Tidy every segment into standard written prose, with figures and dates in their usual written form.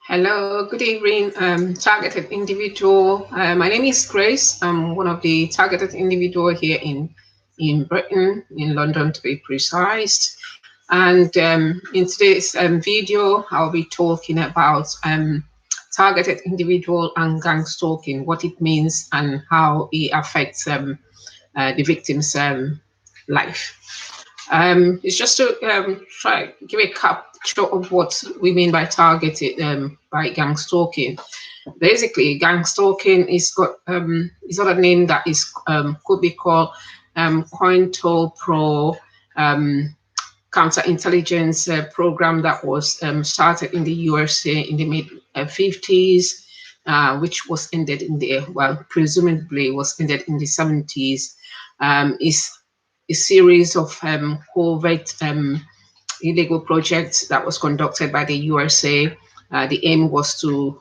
Hello, good evening, targeted individual. My name is Grace. I'm one of the targeted individual here in Britain, in London to be precise. And in today's video, I'll be talking about targeted individual and gang stalking, what it means and how it affects the victim's life. It's just to try give a capture of what we mean by targeted by gang stalking. Basically, gang stalking is got a name that is could be called COINTEL Pro counterintelligence program that was started in the USA in the mid 50s, which was ended in the presumably was ended in the 70s. Is a series of covert illegal projects that was conducted by the USA. The aim was to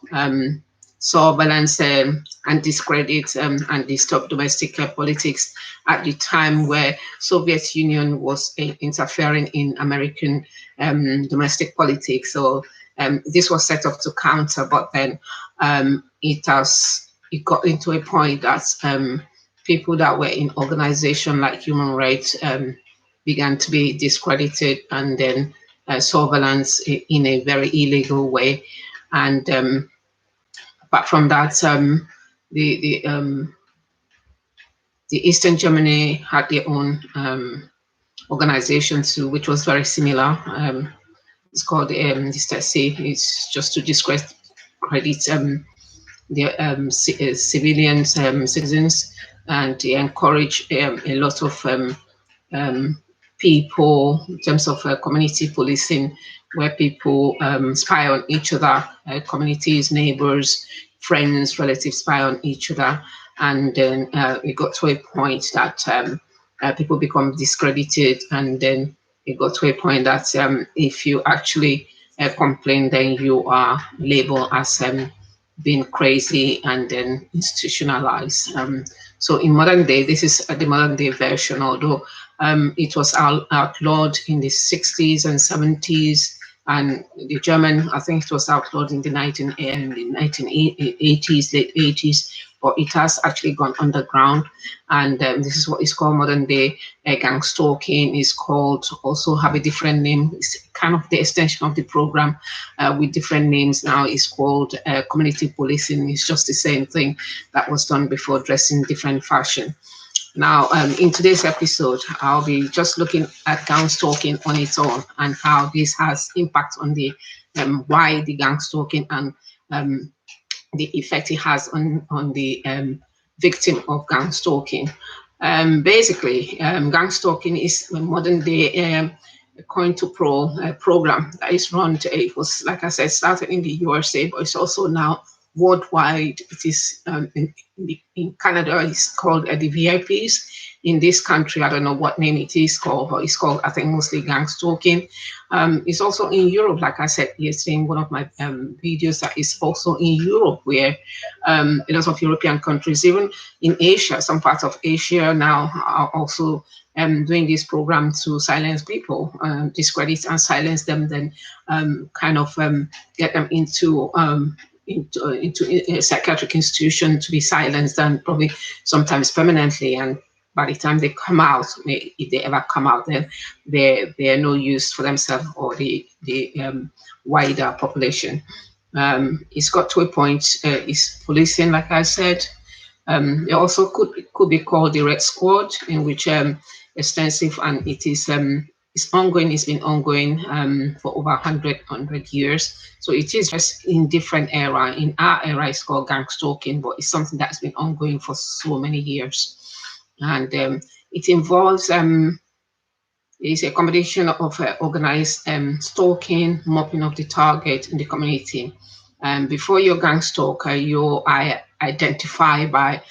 surveillance and discredit and disturb domestic politics at the time where Soviet Union was interfering in American domestic politics. So this was set up to counter, but then it got into a point that people that were in organization like human rights began to be discredited, and then surveillance in a very illegal way. And apart from that, the the um, the Eastern Germany had their own organization too, which was very similar. It's called the Stasi. It's just to discredit the civilians, citizens, and they encourage a lot of um, people in terms of community policing, where people spy on each other, communities, neighbors, friends, relatives spy on each other. And then it got to a point that people become discredited, and then it got to a point that if you actually complain, then you are labeled as being crazy and then institutionalized. So in modern day, this is the modern day version, although it was outlawed in the 60s and 70s. And the German, I think it was outlawed in the 1980s, late 80s, but it has actually gone underground. And this is what is called modern day gang stalking. Is called, also have a different name. It's kind of the extension of the program with different names now. Is called community policing. It's just the same thing that was done before, dressed in different fashion. Now, in today's episode, I'll be just looking at gang stalking on its own and how this has impact on the why the gang stalking and the effect it has on the victim of gang stalking. Basically, gang stalking is a modern day coin to pro program that is run. It was, like I said, started in the USA, but it's also now worldwide. It is in Canada. It's called the VIPs. In this country, I don't know what name it is called, but it's called, I think, mostly gang stalking. It's also in Europe, like I said yesterday in one of my videos, that is also in Europe, where a lot of European countries, even in Asia, some parts of Asia now are also doing this program to silence people, discredit and silence them, then kind of get them into a psychiatric institution to be silenced, and probably sometimes permanently. And by the time they come out, if they ever come out, then they're no use for themselves or the wider population. It's got to a point. It's policing, like I said. It also could be called the Red Squad, in which extensive, and it is it's ongoing. It's been ongoing for over 100 years. So it is just in different era. In our era, it's called gang stalking, but it's something that's been ongoing for so many years. And it involves it's a combination of organized stalking, mopping of the target in the community. Before your gang stalker, you are identified by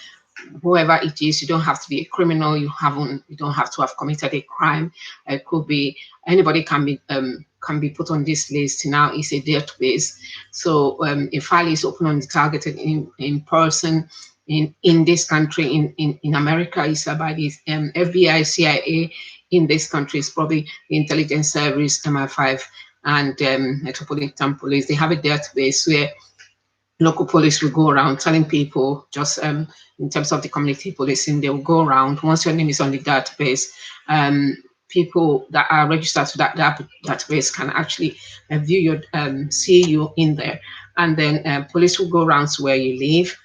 whoever it is. You don't have to be a criminal. You don't have to have committed a crime. It could be anybody can be put on this list. Now it's a database. So a file is open on the targeted in person in this country. In America, it's by the FBI, CIA. In this country, it's probably the intelligence service, MI5, and Metropolitan Police. They have a database where local police will go around telling people, just in terms of the community policing, they will go around. Once your name is on the database, people that are registered to that database can actually view your, see you in there. And then police will go around to where you live,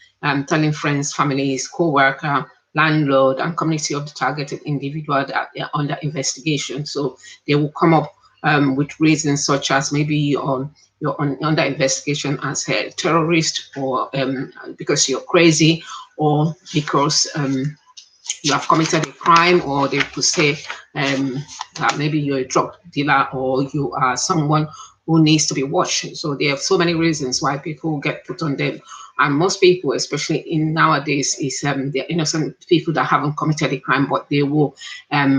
telling friends, families, co-worker, landlord, and community of the targeted individual that they are under investigation. So they will come up with reasons such as maybe you're under investigation as a terrorist, or because you're crazy, or because you have committed a crime, or they could say that maybe you're a drug dealer, or you are someone who needs to be watched. So there are so many reasons why people get put on them. And most people, especially in nowadays, is they're innocent people that haven't committed a crime, but they will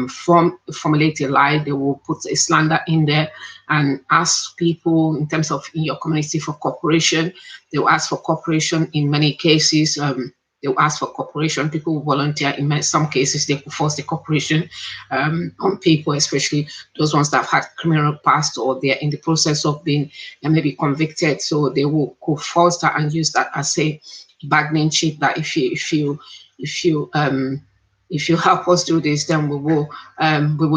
formulate a lie. They will put a slander in there and ask people in terms of in your community for cooperation. They will ask for cooperation in many cases. They will ask for cooperation. People will volunteer. In some cases, they will force the cooperation on people, especially those ones that have had criminal past, or they're in the process of being maybe convicted. So they will go force that and use that as a bargaining chip, that if you help us do this, then we will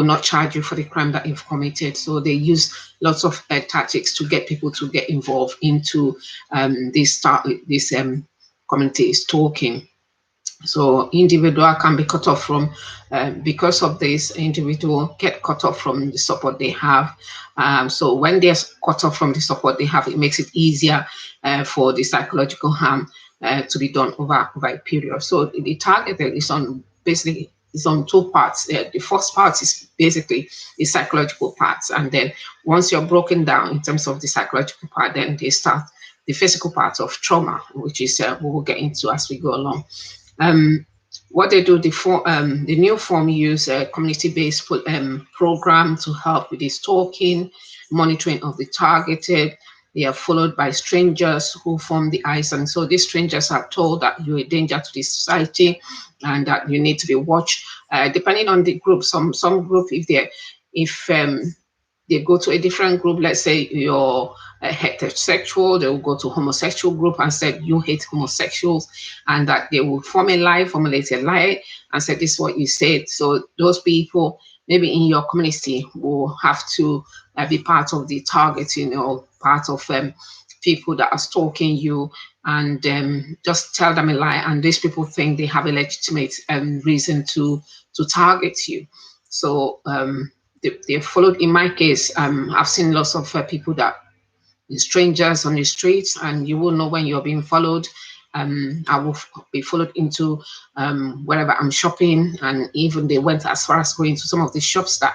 not charge you for the crime that you've committed. So they use lots of tactics to get people to get involved into this community stalking. So individual can be cut off from, because of this, individual get cut off from the support they have. So when they're cut off from the support they have, it makes it easier for the psychological harm to be done over a period. So the target is on basically is on two parts. The first part is basically the psychological parts, and then once you're broken down in terms of the psychological part, then they start the physical part of trauma, which is we will get into as we go along. What they do, the new form use a community-based program to help with the stalking, monitoring of the targeted. They are followed by strangers who form the eyes, and so these strangers are told that you're a danger to the society and that you need to be watched. Depending on the group, some group, if they go to a different group, let's say you're heterosexual, they will go to homosexual group and say you hate homosexuals, and that they will formulate a lie and say this is what you said. So those people maybe in your community will have to be part of the targeting, or part of people that are stalking you, and just tell them a lie, and these people think they have a legitimate reason to target you. So they're followed. In my case, I've seen lots of people that strangers on the streets, and you will know when you're being followed. I will be followed into wherever I'm shopping, and even they went as far as going to some of the shops that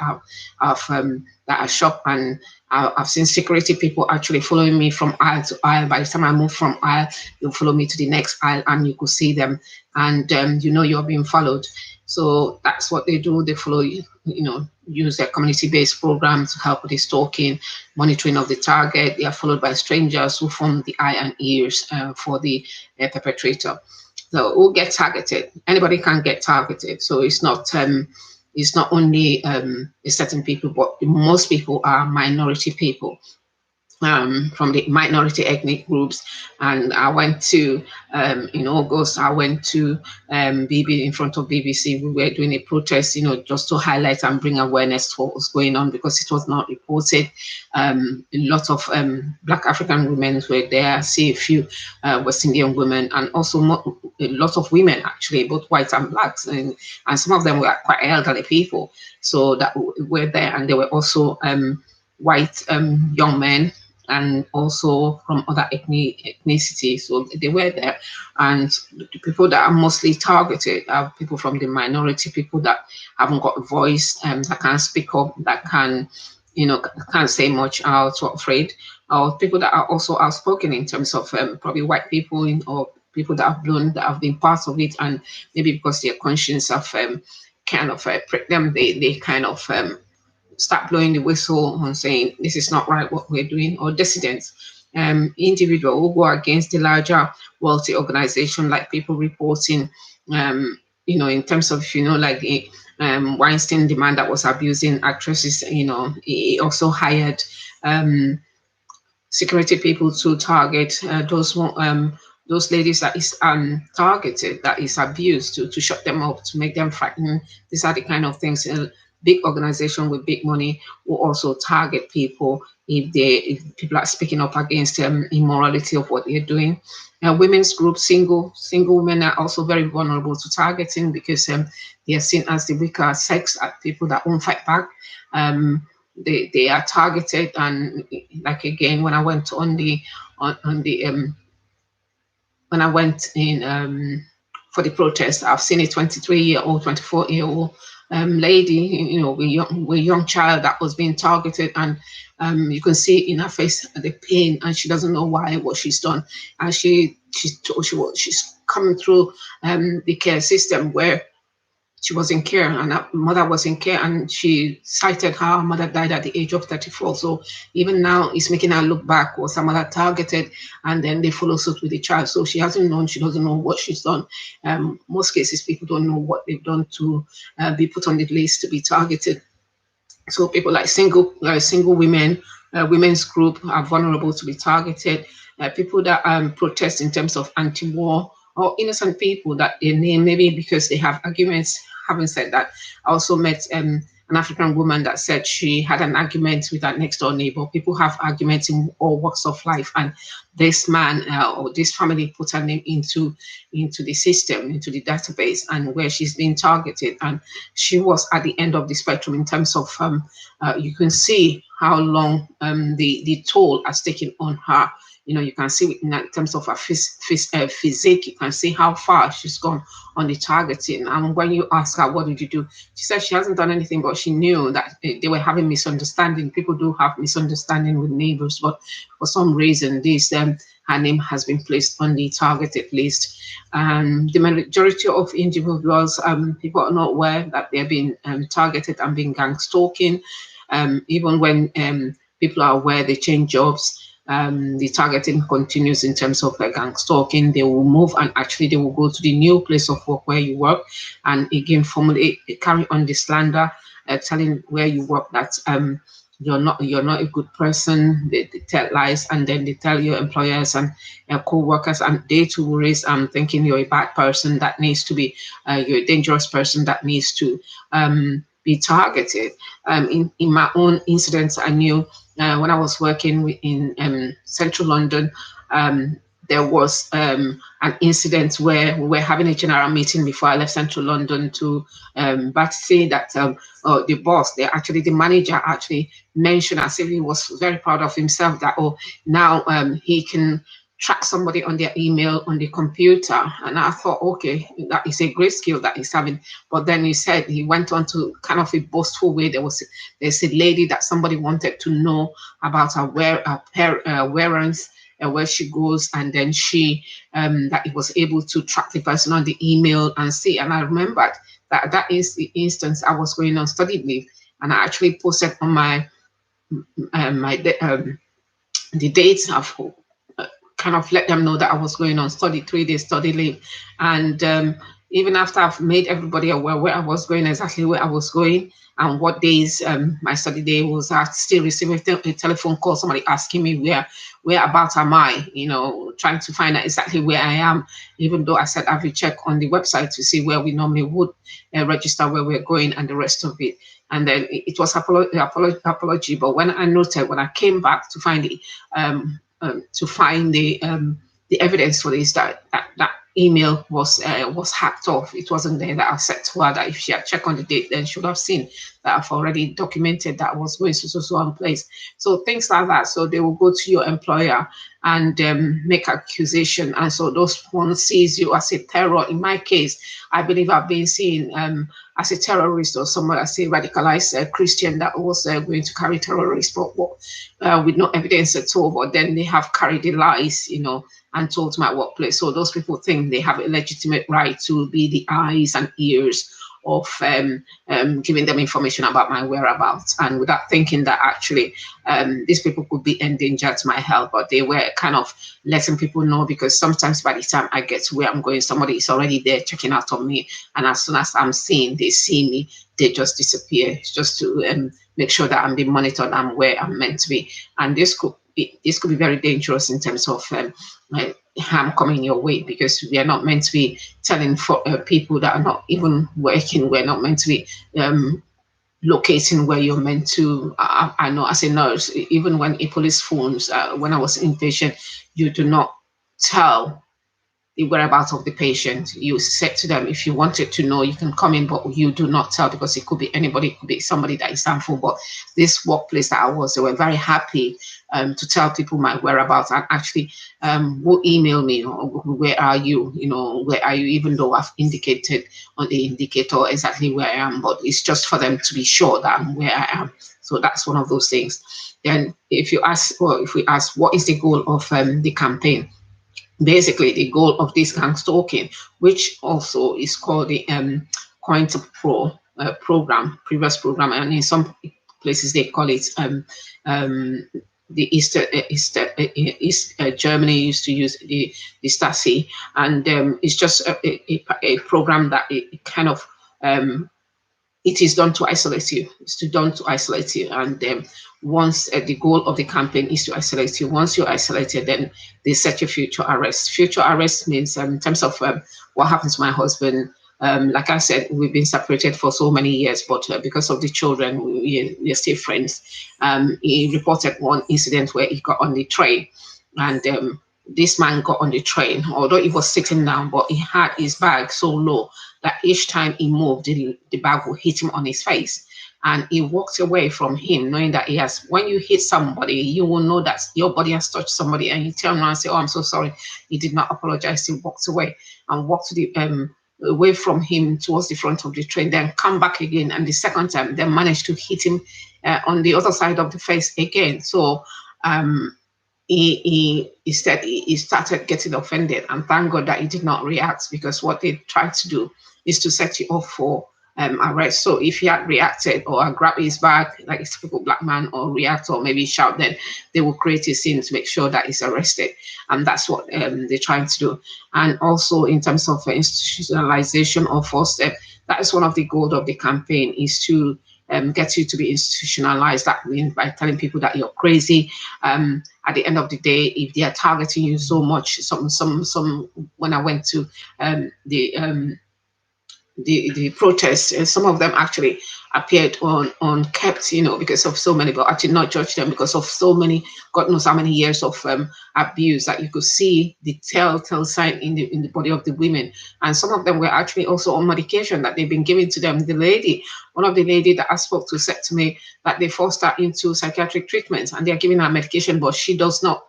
I shop, and I've seen security people actually following me from aisle to aisle. By the time I move from aisle, they'll follow me to the next aisle, and you could see them, and you know you're being followed. So that's what they do. They follow you, use a community-based program to help with the stalking, monitoring of the target. They are followed by strangers who form the eye and ears for the perpetrator. So who get targeted? Anybody can get targeted. So it's not only a certain people, but most people are minority people. From the minority ethnic groups. And I went to, in August, I went to in front of BBC. We were doing a protest, just to highlight and bring awareness to what was going on, because it was not reported. A lot of Black African women were there. I see a few West Indian women, and also a lot of women, actually, both white and blacks. And some of them were quite elderly people. So that were there. And there were also white young men, and also from other ethnicity. So they were there. And the people that are mostly targeted are people from the minority, people that haven't got a voice, that can't speak up, that can't say much, are too afraid, or people that are also outspoken in terms of probably white people, or people that have been part of it, and maybe because their conscience have kind of pricked them, they kind of start blowing the whistle on saying this is not right what we're doing, or dissidents, individual who go against the larger wealthy organization, like people reporting, in terms of, like the Weinstein, the man that was abusing actresses, he also hired security people to target those ladies that is targeted, that is abused, to shut them up, to make them frightened. These are the kind of things. Big organization with big money will also target people if people are speaking up against immorality of what they're doing. Women's group, single women are also very vulnerable to targeting because they are seen as the weaker sex, people that won't fight back. They are targeted, and like again, when I went on the when I went in for the protest, I've seen a 23-year-old, 24-year-old lady, with young child that was being targeted, and you can see in her face the pain, and she doesn't know why, what she's done, and she's coming through the care system where she was in care, and her mother was in care, and she cited how her mother died at the age of 34. So even now, it's making her look back. Was her mother targeted? And then they follow suit with the child. So she hasn't known. She doesn't know what she's done. Most cases, people don't know what they've done to be put on the list to be targeted. So people like single women, women's group are vulnerable to be targeted. People that protest in terms of anti-war, or innocent people that they name maybe because they have arguments. Having said that, I also met an African woman that said she had an argument with her next door neighbor. People have arguments in all walks of life, and this man or this family put her name into the system, into the database, and where she's being targeted. And she was at the end of the spectrum in terms of you can see how long the toll has taken on her. You can see in terms of her physique, you can see how far she's gone on the targeting. And when you ask her, what did you do? She said she hasn't done anything, but she knew that they were having misunderstanding. People do have misunderstanding with neighbors, but for some reason, her name has been placed on the targeted list. The majority of individuals, people are not aware that they're being targeted and being gang stalking. Even when people are aware, they change jobs. The targeting continues in terms of gang stalking. They will move, and actually they will go to the new place of work where you work, and again formally carry on the slander, telling where you work that you're not a good person. They tell lies, and then they tell your employers and your co-workers, and they too will raise thinking you're a bad person that needs to be you're a dangerous person that needs to be targeted. In my own incidents, I knew when I was working in central London, there was an incident where we were having a general meeting before I left central London to say that the boss, the manager actually mentioned, as if he was very proud of himself, that now he can track somebody on their email on the computer. And I thought, okay, that is a great skill that he's having. But then he went on to kind of a boastful way. There's a lady that somebody wanted to know about her whereabouts, where she goes, and then that he was able to track the person on the email and see. And I remembered that is the instance I was going on study leave, and I actually posted on my the dates of kind of let them know that I was going on 3-day study leave. And even after I've made everybody aware where I was going, exactly where I was going, and what days my study day was, I still receiving a telephone call, somebody asking me where about am I, trying to find out exactly where I am, even though I said I will check on the website to see where we normally would register where we're going and the rest of it. And then it was apology. But when I came back to find the evidence for this, that email was hacked off. It wasn't there. That I said to her that if she had checked on the date, then she would have seen that I've already documented that I was going to so on place. So things like that. So they will go to your employer and make accusation, and so those one sees you as a terror. In my case, I believe I've been seen as a terrorist, or someone as a radicalized Christian that was going to carry terrorist, but with no evidence at all. But then they have carried the lies, and told my workplace. So those people think they have a legitimate right to be the eyes and ears of giving them information about my whereabouts, and without thinking that actually these people could be endangered to my health. But they were kind of letting people know, because sometimes by the time I get to where I'm going, somebody is already there checking out on me, and as soon as I'm seen, they see me, they just disappear, just to make sure that I'm being monitored and where I'm meant to be. And this could be very dangerous in terms of harm coming your way, because we are not meant to be telling for people that are not even working. We're not meant to be locating where you're meant to. I know as a nurse, even when a police phones, when I was inpatient, you do not tell the whereabouts of the patient. You said to them, if you wanted to know, you can come in, but you do not tell, because it could be anybody, it could be somebody that is harmful. But this workplace that I was, they were very happy to tell people my whereabouts, and actually will email me, or where are you, where are you, even though I've indicated on the indicator exactly where I am, but it's just for them to be sure that I'm where I am. So that's one of those things. Then if we ask, what is the goal of the campaign? Basically, the goal of this gang stalking, which also is called the Coin to Pro program, previous program, and in some places they call it the East Germany used to use the Stasi, and it's just a program that it kind of it is done to isolate you. It's done to isolate you. And once the goal of the campaign is to isolate you. Once you're isolated, then they set your future arrest. Future arrest means, in terms of what happened to my husband, like I said, we've been separated for so many years, but because of the children, we're still friends. He reported one incident where he got on the train, and this man got on the train, although he was sitting down, but he had his bag so low that each time he moved, the bag would hit him on his face. And he walked away from him, knowing that when you hit somebody, you will know that your body has touched somebody, and you turn around and say, "Oh, I'm so sorry." He did not apologize. He walked away and walked away from him towards the front of the train, then come back again. And the second time, they managed to hit him on the other side of the face again. So he started getting offended, and thank God that he did not react, because what they tried to do is to set you off for arrest. So if he had reacted or grab his bag like a typical black man, or react, or maybe shout, then they will create a scene to make sure that he's arrested, and that's what they're trying to do. And also in terms of institutionalization of force, that is one of the goals of the campaign, is to get you to be institutionalized. That means by telling people that you're crazy. At the end of the day, if they are targeting you so much, some when I went to the protests, some of them actually appeared on kept, because of so many, but I did not judge them because of so many, God knows how many years of abuse, that you could see the telltale sign in the body of the women. And some of them were actually also on medication that they've been giving to them. One of the lady that I spoke to said to me that they forced her into psychiatric treatment, and they're giving her medication, but she does not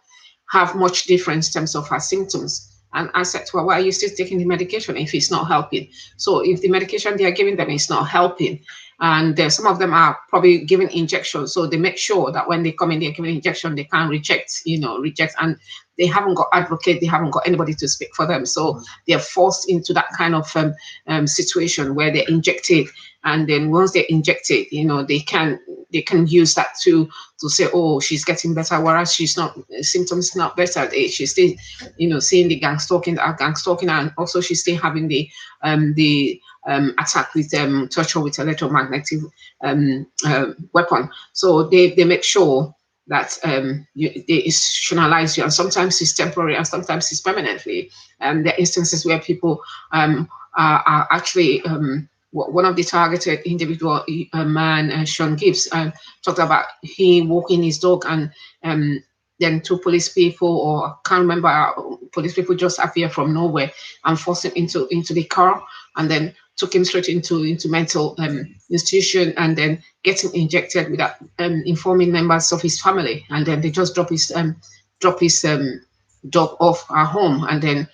have much difference in terms of her symptoms. And I said to her, why are you still taking the medication if it's not helping? So if the medication they are giving them is not helping, and some of them are probably giving injections, so they make sure that when they come in, they're giving injection, they can't reject, and they haven't got advocate, they haven't got anybody to speak for them. So they're forced into that kind of situation where they're injected. And then once they're injected, they can use that to say, oh, she's getting better, whereas she's not, symptoms not better. She's still, seeing the gang stalking, and also she's still having the attack with torture with electromagnetic weapon. So they make sure that they institutionalize you, and sometimes it's temporary and sometimes it's permanently. There are instances where people are actually one of the targeted individual, a man, Sean Gibbs, talked about he walking his dog, and then two police people, or I can't remember, police people just appear from nowhere and forced him into the car, and then took him straight into mental institution, and then get him injected without informing members of his family, and then they just drop his dog off at home, and then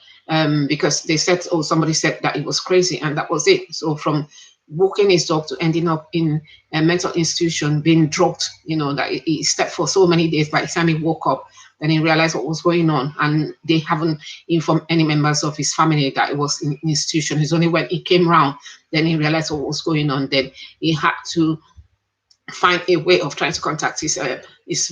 because they said, oh, somebody said that he was crazy, and that was it. So from walking his dog to ending up in a mental institution, being drugged, that he slept for so many days. By the time he woke up, then he realized what was going on, and they haven't informed any members of his family that it was in institution. It's only when he came round, then he realized what was going on. Then he had to find a way of trying to contact his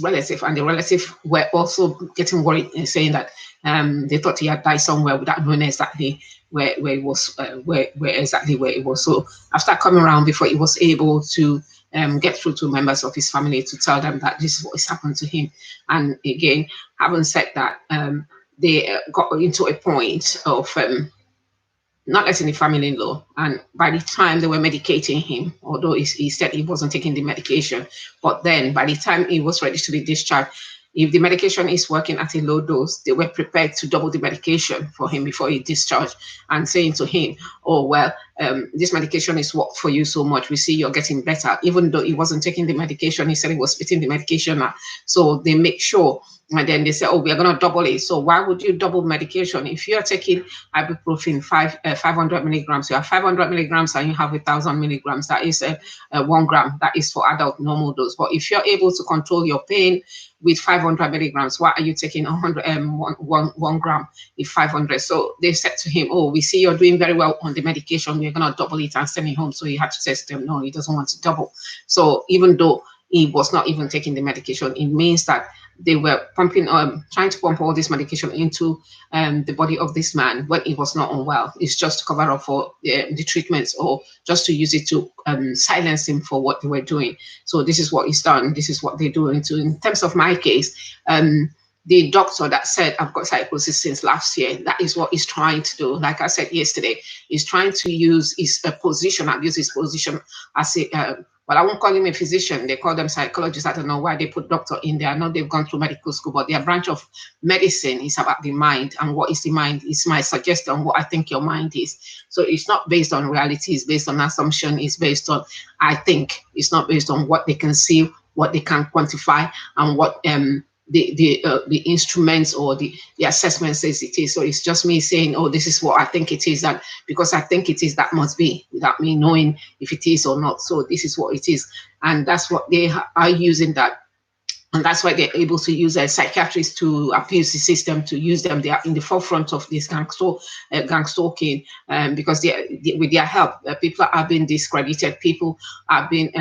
relative, and the relative were also getting worried and saying that they thought he had died somewhere without knowing exactly where it was, where exactly where it was. So after coming around, before he was able to get through to members of his family to tell them that this is what has happened to him. And again, having said that, they got into a point of not letting the family-in-law. And by the time they were medicating him, although he said he wasn't taking the medication, but then by the time he was ready to be discharged, if the medication is working at a low dose, they were prepared to double the medication for him before he discharged, and saying to him, oh, well, this medication is worked for you so much. We see you're getting better. Even though he wasn't taking the medication, he said he was spitting the medication out. So they make sure, and then they say, oh, we are going to double it. So why would you double medication? If you're taking ibuprofen 500 milligrams, you have 500 milligrams and you have 1,000 milligrams, that is 1 gram. That is for adult normal dose. But if you're able to control your pain with 500 milligrams, why are you taking 1 gram with 500? So they said to him, oh, we see you're doing very well on the medication. We're going to double it and send him home. So he had to test them. No, he doesn't want to double. So even though he was not even taking the medication, it means that they were pumping, trying to pump all this medication into the body of this man when he was not unwell. It's just to cover up for the treatments, or just to use it to silence him for what they were doing. So this is what he's done. This is what they're doing. So in terms of my case, the doctor that said I've got psychosis since last year, that is what he's trying to do. Like I said yesterday, he's trying to use his position, abuse his position as a well, I won't call him a physician. They call them psychologists. I don't know why they put doctor in there. I know they've gone through medical school, but their branch of medicine is about the mind. And what is the mind? It's my suggestion, what I think your mind is. So it's not based on reality. It's based on assumption. It's based on, I think. It's not based on what they can see, what they can quantify, and what the instruments or the assessment says it is. So it's just me saying, oh, this is what I think it is, and because I think it is, that must be, without me knowing if it is or not. So this is what it is, and that's what they are using that. And that's why they're able to use psychiatrists to abuse the system, to use them. They are in the forefront of this gang stalking, because with their help, people are being discredited. People are being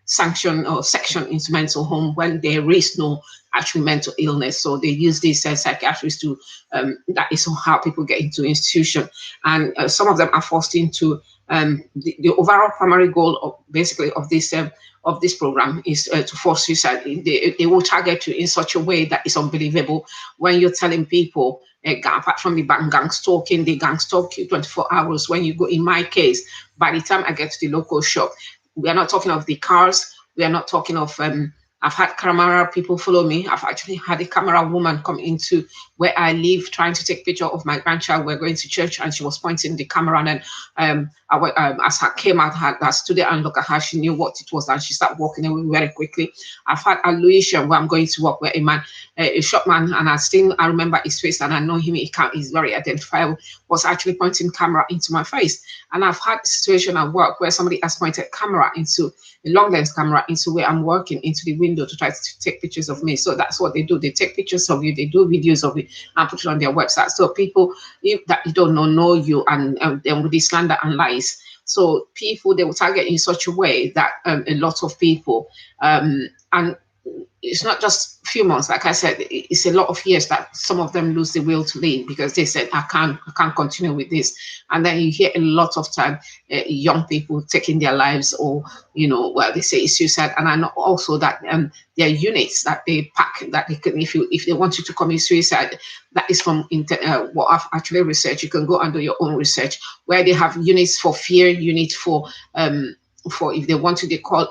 sanctioned or sectioned into mental home when there is no actual mental illness. So they use these psychiatrists to, that is how people get into institution. And some of them are forced into the overall primary goal of basically of this program is to force suicide. They will target you in such a way that is unbelievable. When you're telling people, apart from the gang stalking, they gang stalk you 24 hours. When you go, in my case, by the time I get to the local shop, we are not talking of the cars. We are not talking of I've had camera people follow me. I've actually had a camera woman come into where I live, trying to take picture of my grandchild. We're going to church, and she was pointing the camera. And then as I came out, I stood there and looked at her. She knew what it was, and she started walking away very quickly. I've had a Lucian where I'm going to work, where a shop man, and I remember his face, and I know him. He's very identifiable. Was actually pointing camera into my face. And I've had a situation at work where somebody has pointed camera into a long lens camera into where I'm working, into the window, to try to take pictures of me. So that's what they do. They take pictures of you, they do videos of it, and put it on their website. So people that you don't know you, and then with the slander and lies. So people, they will target in such a way that a lot of people, and it's not just a few months, like I said, it's a lot of years that some of them lose the will to live, because they said, I can't continue with this. And then you hear a lot of time young people taking their lives, or they say it's suicide. And I know also that there are units that they pack, that they can, if they want you to commit suicide, that is from what I've actually researched. You can go and do your own research, where they have units for fear, units for if they want to, they call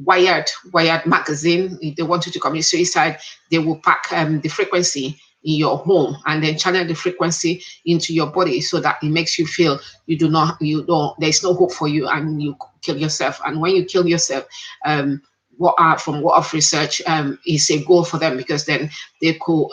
Wired magazine. If they want you to commit suicide, they will pack the frequency in your home, and then channel the frequency into your body, so that it makes you feel there's no hope for you, and you kill yourself. And when you kill yourself, from what I've researched, is a goal for them, because then they could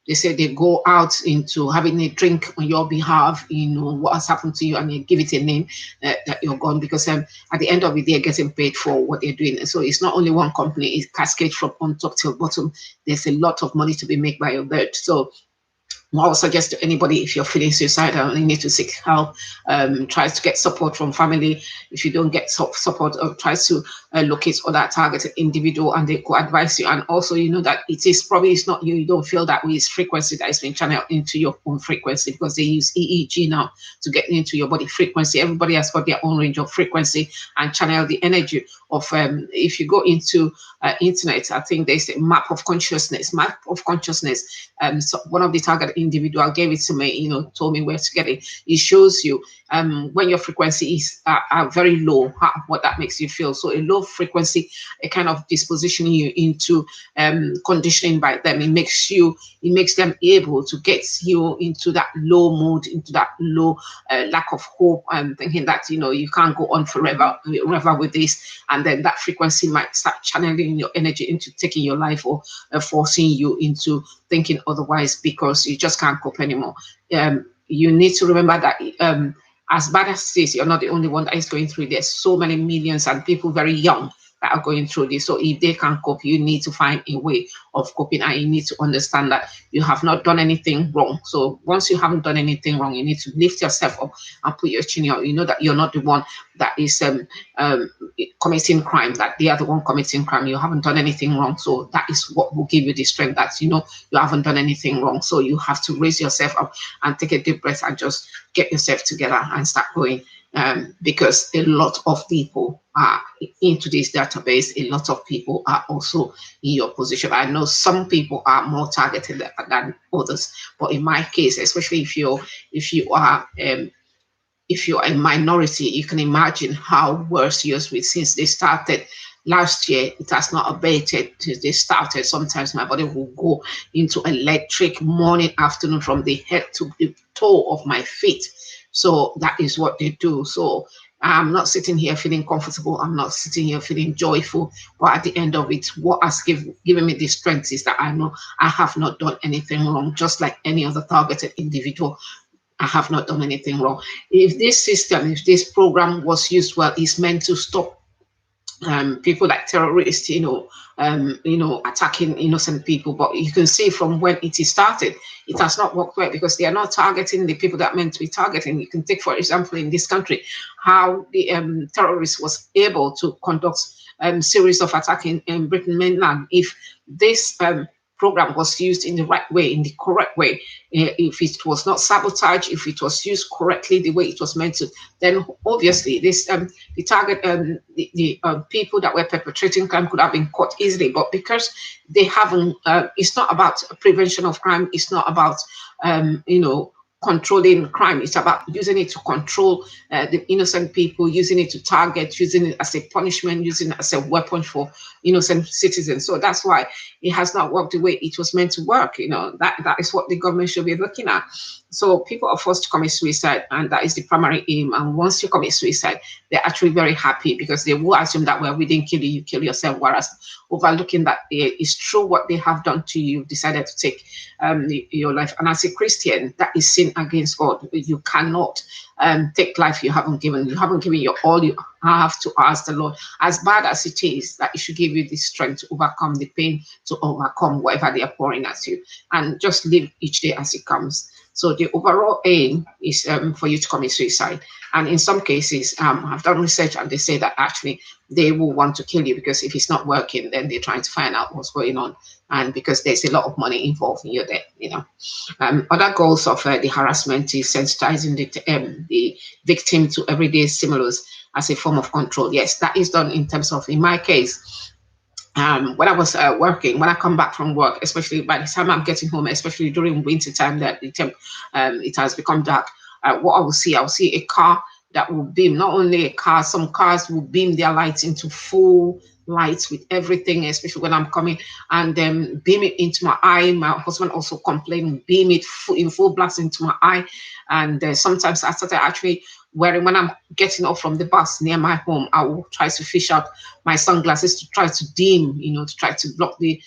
they say they go out into having a drink on your behalf, what has happened to you, and you give it a name, that you're gone, because at the end of it, they're getting paid for what they're doing. And so it's not only one company, it cascades from on top till bottom. There's a lot of money to be made by your bird. So I would suggest to anybody, if you're feeling suicidal, you need to seek help. Try to get support from family. If you don't get support, try to locate other targeted individual, and they could advise you. And also, you know that it is probably it's not you. You don't feel that way. It's frequency that is being channeled into your own frequency, because they use EEG now to get into your body frequency. Everybody has got their own range of frequency and channel the energy of. If you go into internet, I think there's a map of consciousness. Map of consciousness. So one of the target individual gave it to me, you know, told me where to get it. It shows you when your frequency is are very low, what that makes you feel. So a low frequency, a kind of dispositioning you into conditioning by them. It makes them able to get you into that low mood, into that low lack of hope, and thinking that, you know, you can't go on forever with this, and then that frequency might start channeling your energy into taking your life, or forcing you into thinking otherwise, because you just can't cope anymore. You need to remember that as bad as it is, you're not the only one that is going through this. So many millions and people very young that are going through this. So if they can't cope, you need to find a way of coping, and you need to understand that you have not done anything wrong. So once you haven't done anything wrong, you need to lift yourself up and put your chin out. You know that you're not the one that is committing crime, that they are the one committing crime. You haven't done anything wrong. So that is what will give you the strength that, you know, you haven't done anything wrong. So you have to raise yourself up and take a deep breath and just get yourself together and start going. Because a lot of people are into this database. A lot of people are also in your position. I know some people are more targeted than others, but in my case, especially if you are a minority, you can imagine how worse yours will. Since they started last year, it has not abated since they started. Sometimes my body will go into electric morning, afternoon, from the head to the toe of my feet. So that is what they do. So I'm not sitting here feeling comfortable. I'm not sitting here feeling joyful. But at the end of it, what has given me the strength is that I know I have not done anything wrong, just like any other targeted individual. I have not done anything wrong. If this system, if this program was used well, it's meant to stop people like terrorists, attacking innocent people. But you can see from when it is started, it has not worked well, because they are not targeting the people that are meant to be targeting. You can take, for example, in this country, how the terrorists was able to conduct series of attacks in Britain mainland. If this program was used in the right way, in the correct way, if it was not sabotage, if it was used correctly the way it was meant to, then obviously this the target the people that were perpetrating crime could have been caught easily. But because they haven't, it's not about prevention of crime. It's not about controlling crime. It's about using it to control the innocent people, using it to target, using it as a punishment, using it as a weapon for innocent citizens. So that's why it has not worked the way it was meant to work. That is what the government should be looking at. So people are forced to commit suicide, and that is the primary aim. And once you commit suicide, they're actually very happy, because they will assume that, well, we didn't kill you, you kill yourself, whereas overlooking that it's true what they have done to you, decided to take your life. And as a Christian, that is sin against God. You cannot take life you haven't given. You haven't given your all. You have to ask the Lord, as bad as it is, that it should give you the strength to overcome the pain, to overcome whatever they are pouring at you, and just live each day as it comes. So the overall aim is for you to commit suicide. And in some cases, I've done research, and they say that actually they will want to kill you, because if it's not working, then they're trying to find out what's going on. And because there's a lot of money involved in your death, Other goals of the harassment is sensitizing the victim to everyday stimulus as a form of control. Yes, that is done in terms of, in my case, when I was working, when I come back from work, especially by the time I'm getting home, especially during winter time, that it has become dark. What I will see a car that will beam. Not only a car, some cars will beam their lights into full lights with everything, especially when I'm coming, and then beam it into my eye. My husband also complained, beam it in full blast into my eye. And sometimes I started actually wearing, when I'm getting off from the bus near my home, I will try to fish out my sunglasses to try to dim, to try to block the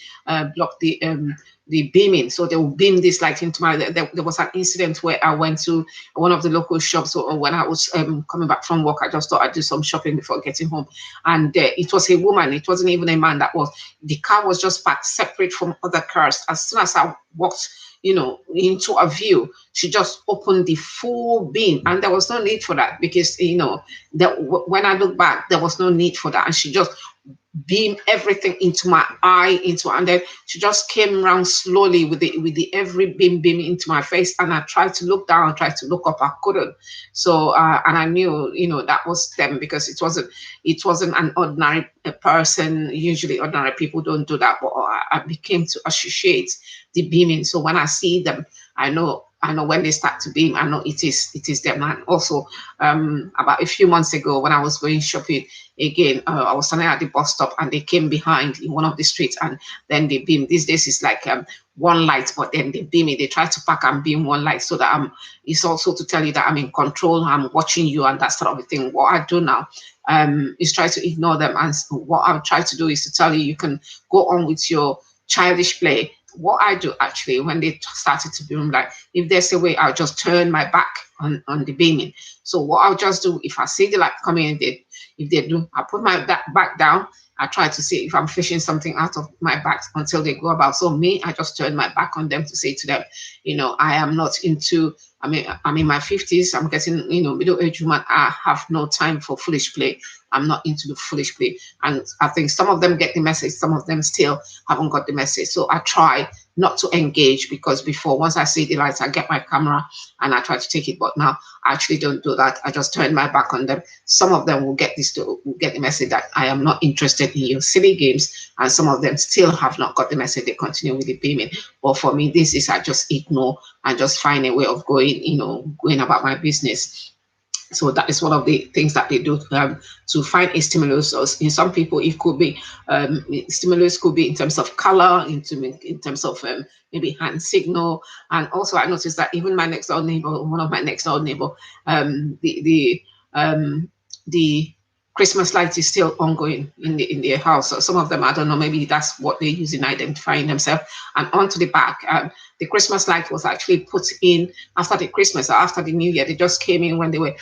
beaming. So they will beam this light into my. There was an incident where I went to one of the local shops. So when I was coming back from work, I just thought I'd do some shopping before getting home, and it was a woman. It wasn't even a man. The car was just parked separate from other cars. As soon as I walked into a view. She just opened the full beam, and there was no need for that, because that when I look back, there was no need for that, and she just beam everything into my eye, and then she just came around slowly with the every beam into my face, and I tried to look down, tried to look up, I couldn't. So and I knew that was them, because it wasn't an ordinary person. Usually ordinary people don't do that, but I became to associate the beaming. So when I see them, I know when they start to beam, I know it is them. And also about a few months ago, when I was going shopping again, I was standing at the bus stop, and they came behind in one of the streets, and then they beam. These days it's like one light, but then they beam it. They try to pack and beam one light, so that it's also to tell you that I'm in control, I'm watching you, and that sort of a thing. What I do now is try to ignore them, and what I'll try to do is to tell you, you can go on with your childish play. What I do actually, when they started to beam, like if there's a way, I'll just turn my back on the beaming. So what I'll just do, if I see the light coming in, if they do, I put my back down. I try to see if I'm fishing something out of my back until they go about. So me, I just turn my back on them to say to them, I am not into. I'm in my 50s. I'm getting, middle-aged woman. I have no time for foolish play. I'm not into the foolish play. And I think some of them get the message. Some of them still haven't got the message. So I try not to engage, because before, once I see the lights, I get my camera and I try to take it. But now I actually don't do that. I just turn my back on them. Some of them will get the message that I am not interested in your silly games. And some of them still have not got the message. They continue with the payment. But for me, this is, I just ignore and just find a way of going about my business. So that is one of the things that they do to find a stimulus. Or in some people, it could be stimulus could be in terms of color, in terms of maybe hand signal. And also, I noticed that even my next door neighbor, one of my next door neighbor, the Christmas light is still ongoing in their house. So some of them, I don't know, maybe that's what they use in identifying themselves. And onto the back, the Christmas light was actually put in after the Christmas or after the New Year. They just came in when they were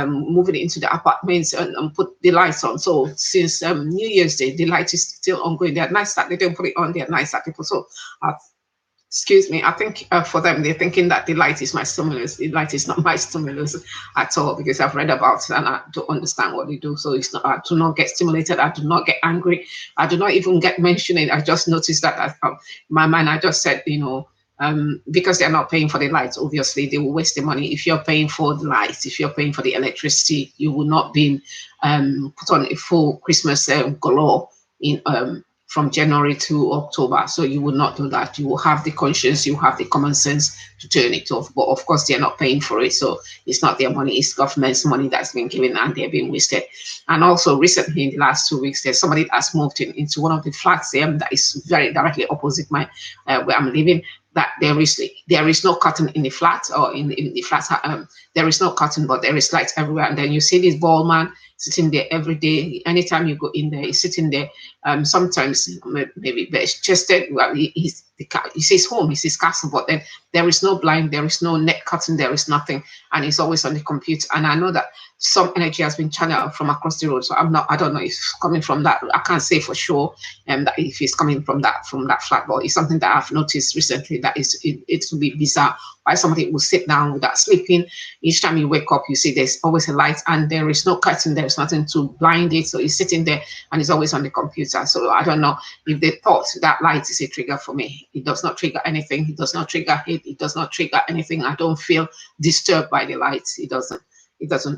moving into the apartments and put the lights on. So since New Year's Day, the light is still ongoing. They had nights that they don't put it on. They had nights that people. So excuse me, I think for them, they're thinking that the light is my stimulus. The light is not my stimulus at all, because I've read about it and I don't understand what they do. So it's not, I do not get stimulated. I do not get angry. I do not even get mentioning. I just noticed that in my mind, I just said, because they're not paying for the lights, obviously they will waste the money. If you're paying for the lights, if you're paying for the electricity, you will not be put on a full Christmas galore in from January to October. So you will not do that. You will have the conscience, you have the common sense to turn it off. But of course, they're not paying for it. So it's not their money, it's government's money that's been given and they're being wasted. And also recently in the last 2 weeks, there's somebody that's moved into one of the flats that is very directly opposite my where I'm living. That there is no curtain in the flat, or in the flat. There is no curtain, but there is light everywhere. And then you see this bald man sitting there every day. Anytime you go in there, he's sitting there. Sometimes maybe chested. Well, he's his home, he's his castle, but then there is no blind, there is no net curtain, there is nothing, and he's always on the computer. And I know that some energy has been channeled from across the road, so I don't know if it's coming from that. I can't say for sure that if it's coming from that flat, but it's something that I've noticed recently that it will be bizarre why somebody will sit down without sleeping. Each time you wake up, you see there's always a light and there is no curtain, there's nothing to blind it, so he's sitting there and he's always on the computer. So I don't know if they thought that light is a trigger for me. It does not trigger anything. It does not trigger hate. It does not trigger anything. I don't feel disturbed by the lights. It doesn't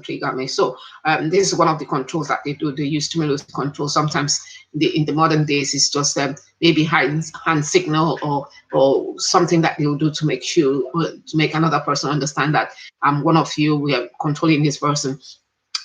trigger me. So this is one of the controls that they do. They use stimulus control. Sometimes in the modern days, it's just maybe hand signal or something that they'll do to make another person understand that I'm one of you. We are controlling this person.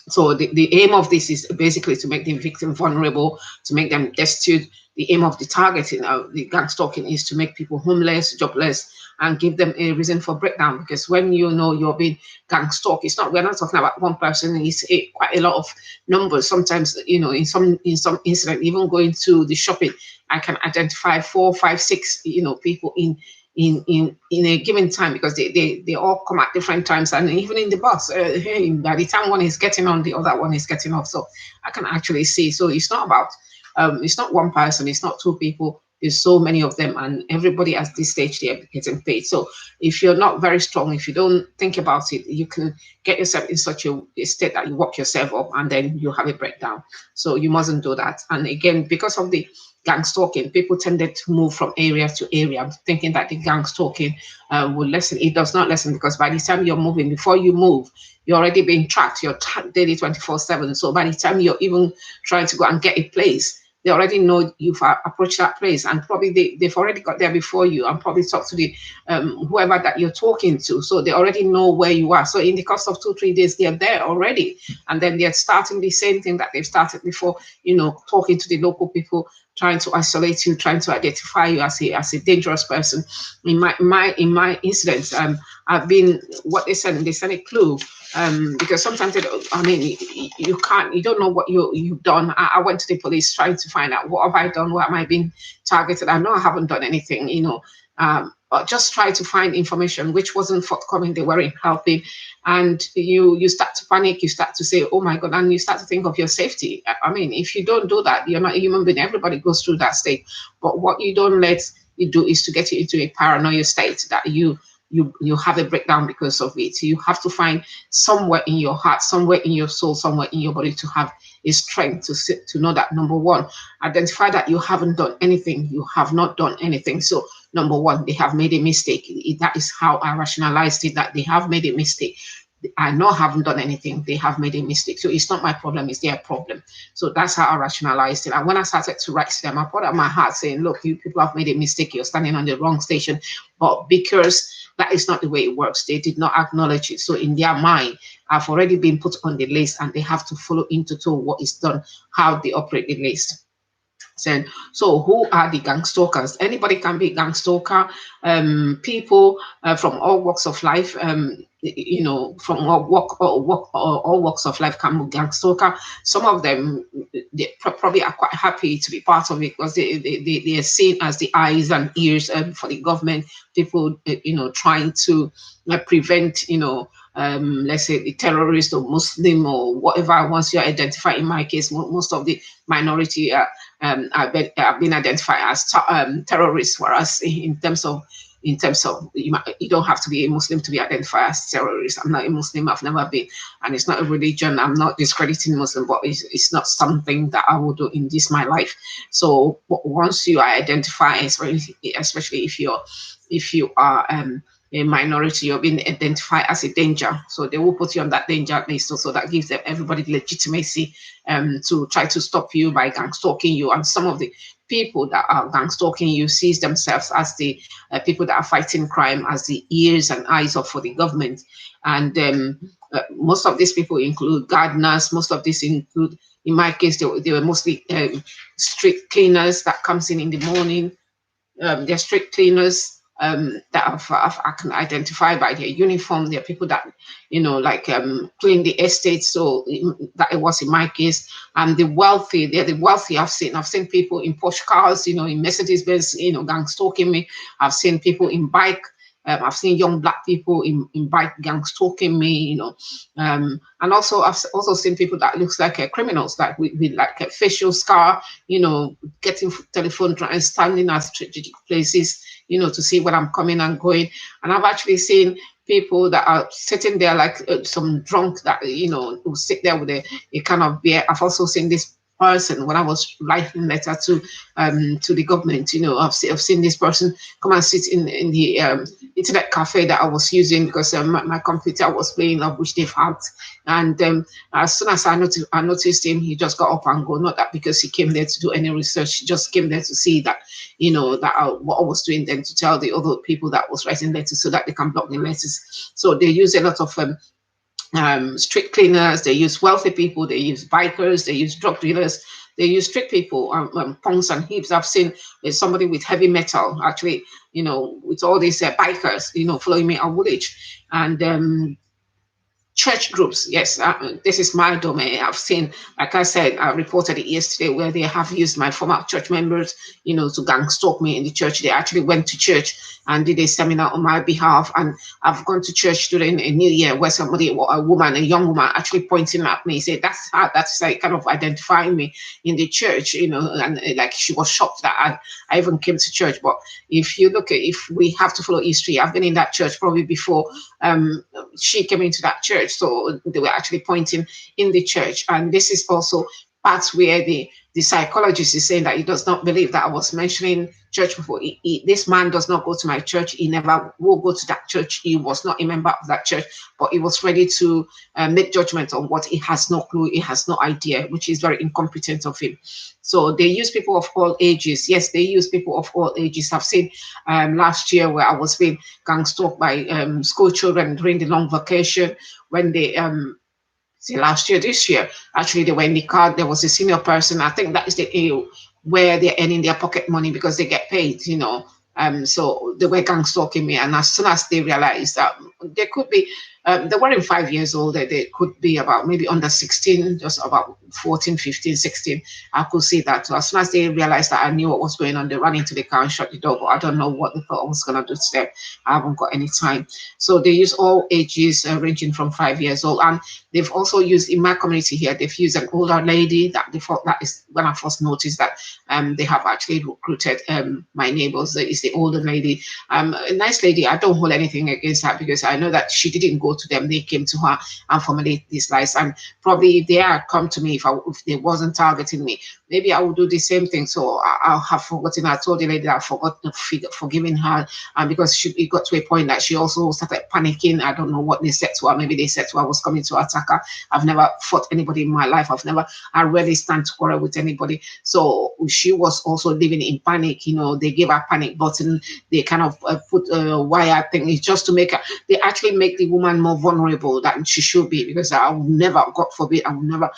So the aim of this is basically to make the victim vulnerable, to make them destitute. The aim of the targeting, the gang stalking, is to make people homeless, jobless, and give them a reason for breakdown. Because when you know you're being gang stalked, we're not talking about one person. It's quite a lot of numbers. Sometimes, in some incident, even going to the shopping, I can identify 4, 5, 6, people in a given time, because they all come at different times, and even in the bus, by the time one is getting on, the other one is getting off. So I can actually see. So it's not about it's not one person, it's not two people. there's so many of them, and everybody at this stage they're getting paid. So if you're not very strong, if you don't think about it, you can get yourself in such a state that you work yourself up and then you have a breakdown. So you mustn't do that. And again, because of the gang stalking, people tended to move from area to area, thinking that the gang stalking will lessen. It does not lessen, because by the time you're moving, before you move, you're already being tracked. You're daily 24/7. So by the time you're even trying to go and get a place, they already know you've approached that place, and probably they've already got there before you, and probably talked to the whoever that you're talking to. So they already know where you are. So in the course of 2-3 days, they're there already, and then they're starting the same thing that they've started before. Talking to the local people, trying to isolate you, trying to identify you as a dangerous person. In my incidents, I've been what they send a clue, because sometimes I mean, you don't know what you've done. I went to the police trying to find out what have I done, what am I being targeted. I know I haven't done anything, but just try to find information which wasn't forthcoming. They weren't helping, and you start to panic. You start to say, "Oh my God!" and you start to think of your safety. I mean, if you don't do that, you're not a human being. Everybody goes through that state, but what you don't let it do is to get you into a paranoia state that you have a breakdown because of it. You have to find somewhere in your heart, somewhere in your soul, somewhere in your body to have a strength to know that, number one, identify that you haven't done anything. You have not done anything. So number one, they have made a mistake. That is how I rationalized it, that they have made a mistake. I know I haven't done anything. They have made a mistake. So it's not my problem, it's their problem. So that's how I rationalized it. And when I started to write to them, I put out my heart saying, look, you people have made a mistake. You're standing on the wrong station. But because that is not the way it works, they did not acknowledge it. So in their mind, I've already been put on the list, and they have to follow into what is done, how they operate the list. So who are the gang stalkers? Anybody can be gang stalker. People from all walks of life, from all walks of life can be gang stalker. Some of them, they probably are quite happy to be part of it, because they are seen as the eyes and ears for the government. People, trying to prevent, let's say, the terrorist or Muslim or whatever. Once you identify, in my case, most of the minority have been identified as terrorists, whereas in terms of you don't have to be a Muslim to be identified as terrorist. I'm not a Muslim, I've never been, and it's not a religion. I'm not discrediting Muslim, but it's not something that I will do in my life. So once you identify, especially if you are a minority, you're being identified as a danger. So they will put you on that danger list. So that gives them everybody legitimacy to try to stop you by gang stalking you. And some of the people that are gang stalking you sees themselves as the people that are fighting crime, as the ears and eyes of for the government. And most of these people include gardeners. Most of these include, in my case, they were mostly street cleaners that comes in the morning. They're street cleaners that I can identify by their uniform. They're people that, clean the estate. So that it was in my case. And they're the wealthy. I've seen people in Porsche cars, in Mercedes Benz, gang stalking me. I've seen people in bike. I've seen young black people in bike gang stalking me, and also I've also seen people that looks like criminals, like with like a facial scar, getting telephone and standing at strategic places, to see when I'm coming and going. And I've actually seen people that are sitting there like some drunk that, who sit there with a kind of beer. I've also seen this person when I was writing letter to the government. I've seen this person come and sit in the internet cafe that I was using, because my computer was playing up, which they've hacked. And as soon as I noticed him, he just got up and go. Not that because he came there to do any research, he just came there to see that, what I was doing, then to tell the other people that was writing letters so that they can block the letters. So they use a lot of street cleaners, they use wealthy people, they use bikers, they use drug dealers, they use street people, punks and hips. I've seen somebody with heavy metal, actually, with all these bikers, following me on village. And Church groups, yes, this is my domain. I've seen, like I said, I reported it yesterday where they have used my former church members, to gang stalk me in the church. They actually went to church and did a seminar on my behalf. And I've gone to church during a new year where somebody, a woman, a young woman, actually pointing at me, say that's how, that's like kind of identifying me in the church, and like she was shocked that I even came to church. But if you look at, if we have to follow history, I've been in that church probably before she came into that church. So they were actually pointing in the church. And this is also part where the psychologist is saying that he does not believe that I was mentioning church before. This man does not go to my church. He never will go to that church. He was not a member of that church, but he was ready to make judgment on what he has no clue, he has no idea, which is very incompetent of him. So they use people of all ages. Yes, they use people of all ages. I've seen last year where I was being gang stalked by school children during the long vacation when they see last year, this year, actually they were in the car. There was a senior person. I think that is the age where they're earning their pocket money because they get paid. So they were gang stalking me, and as soon as they realized that they could be, they weren't 5 years old, they could be about maybe under 16, just about 14, 15, 16. I could see that. So as soon as they realized that I knew what was going on, they ran into the car and shut the door. But I don't know what they thought I was going to do to them. I haven't got any time. So they use all ages, ranging from 5 years old. And they've also used, in my community here, they've used an older lady that they thought, that is when I first noticed that they have actually recruited my neighbors. Is the older lady, a nice lady. I don't hold anything against her because I know that she didn't go to them. They came to her and formulate these lies. And probably if they had come to me, if they wasn't targeting me, maybe I would do the same thing. So I'll have forgotten. I told the lady that I forgot forgiving her, and because it got to a point that she also started panicking. I don't know what they said to her. Maybe they said to her I was coming to attack her. I've never fought anybody in my life. I rarely stand to quarrel with anybody. So she was also living in panic. They gave her panic button. They kind of put a wire thing. It's just to make her, they actually make the woman more vulnerable than she should be, because I would never, God forbid, I would never,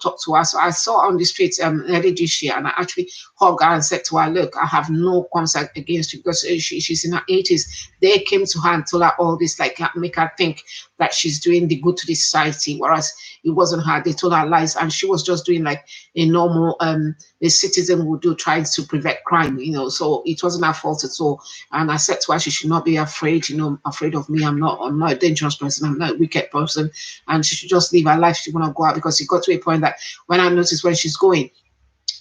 talk to her. So I saw her on the streets early this year, and I actually hugged her and said to her, look, I have no concern against you, because she's in her 80s. They came to her and told her all this, like make her think that she's doing the good to the society, whereas it wasn't her. They told her lies, and she was just doing like a normal a citizen would do, trying to prevent crime, so it wasn't her fault at all. And I said to her she should not be afraid, afraid of me. I'm not a dangerous person, I'm not a wicked person, and she should just live her life. She wanna go out, because it got to a point that when I noticed when she's going,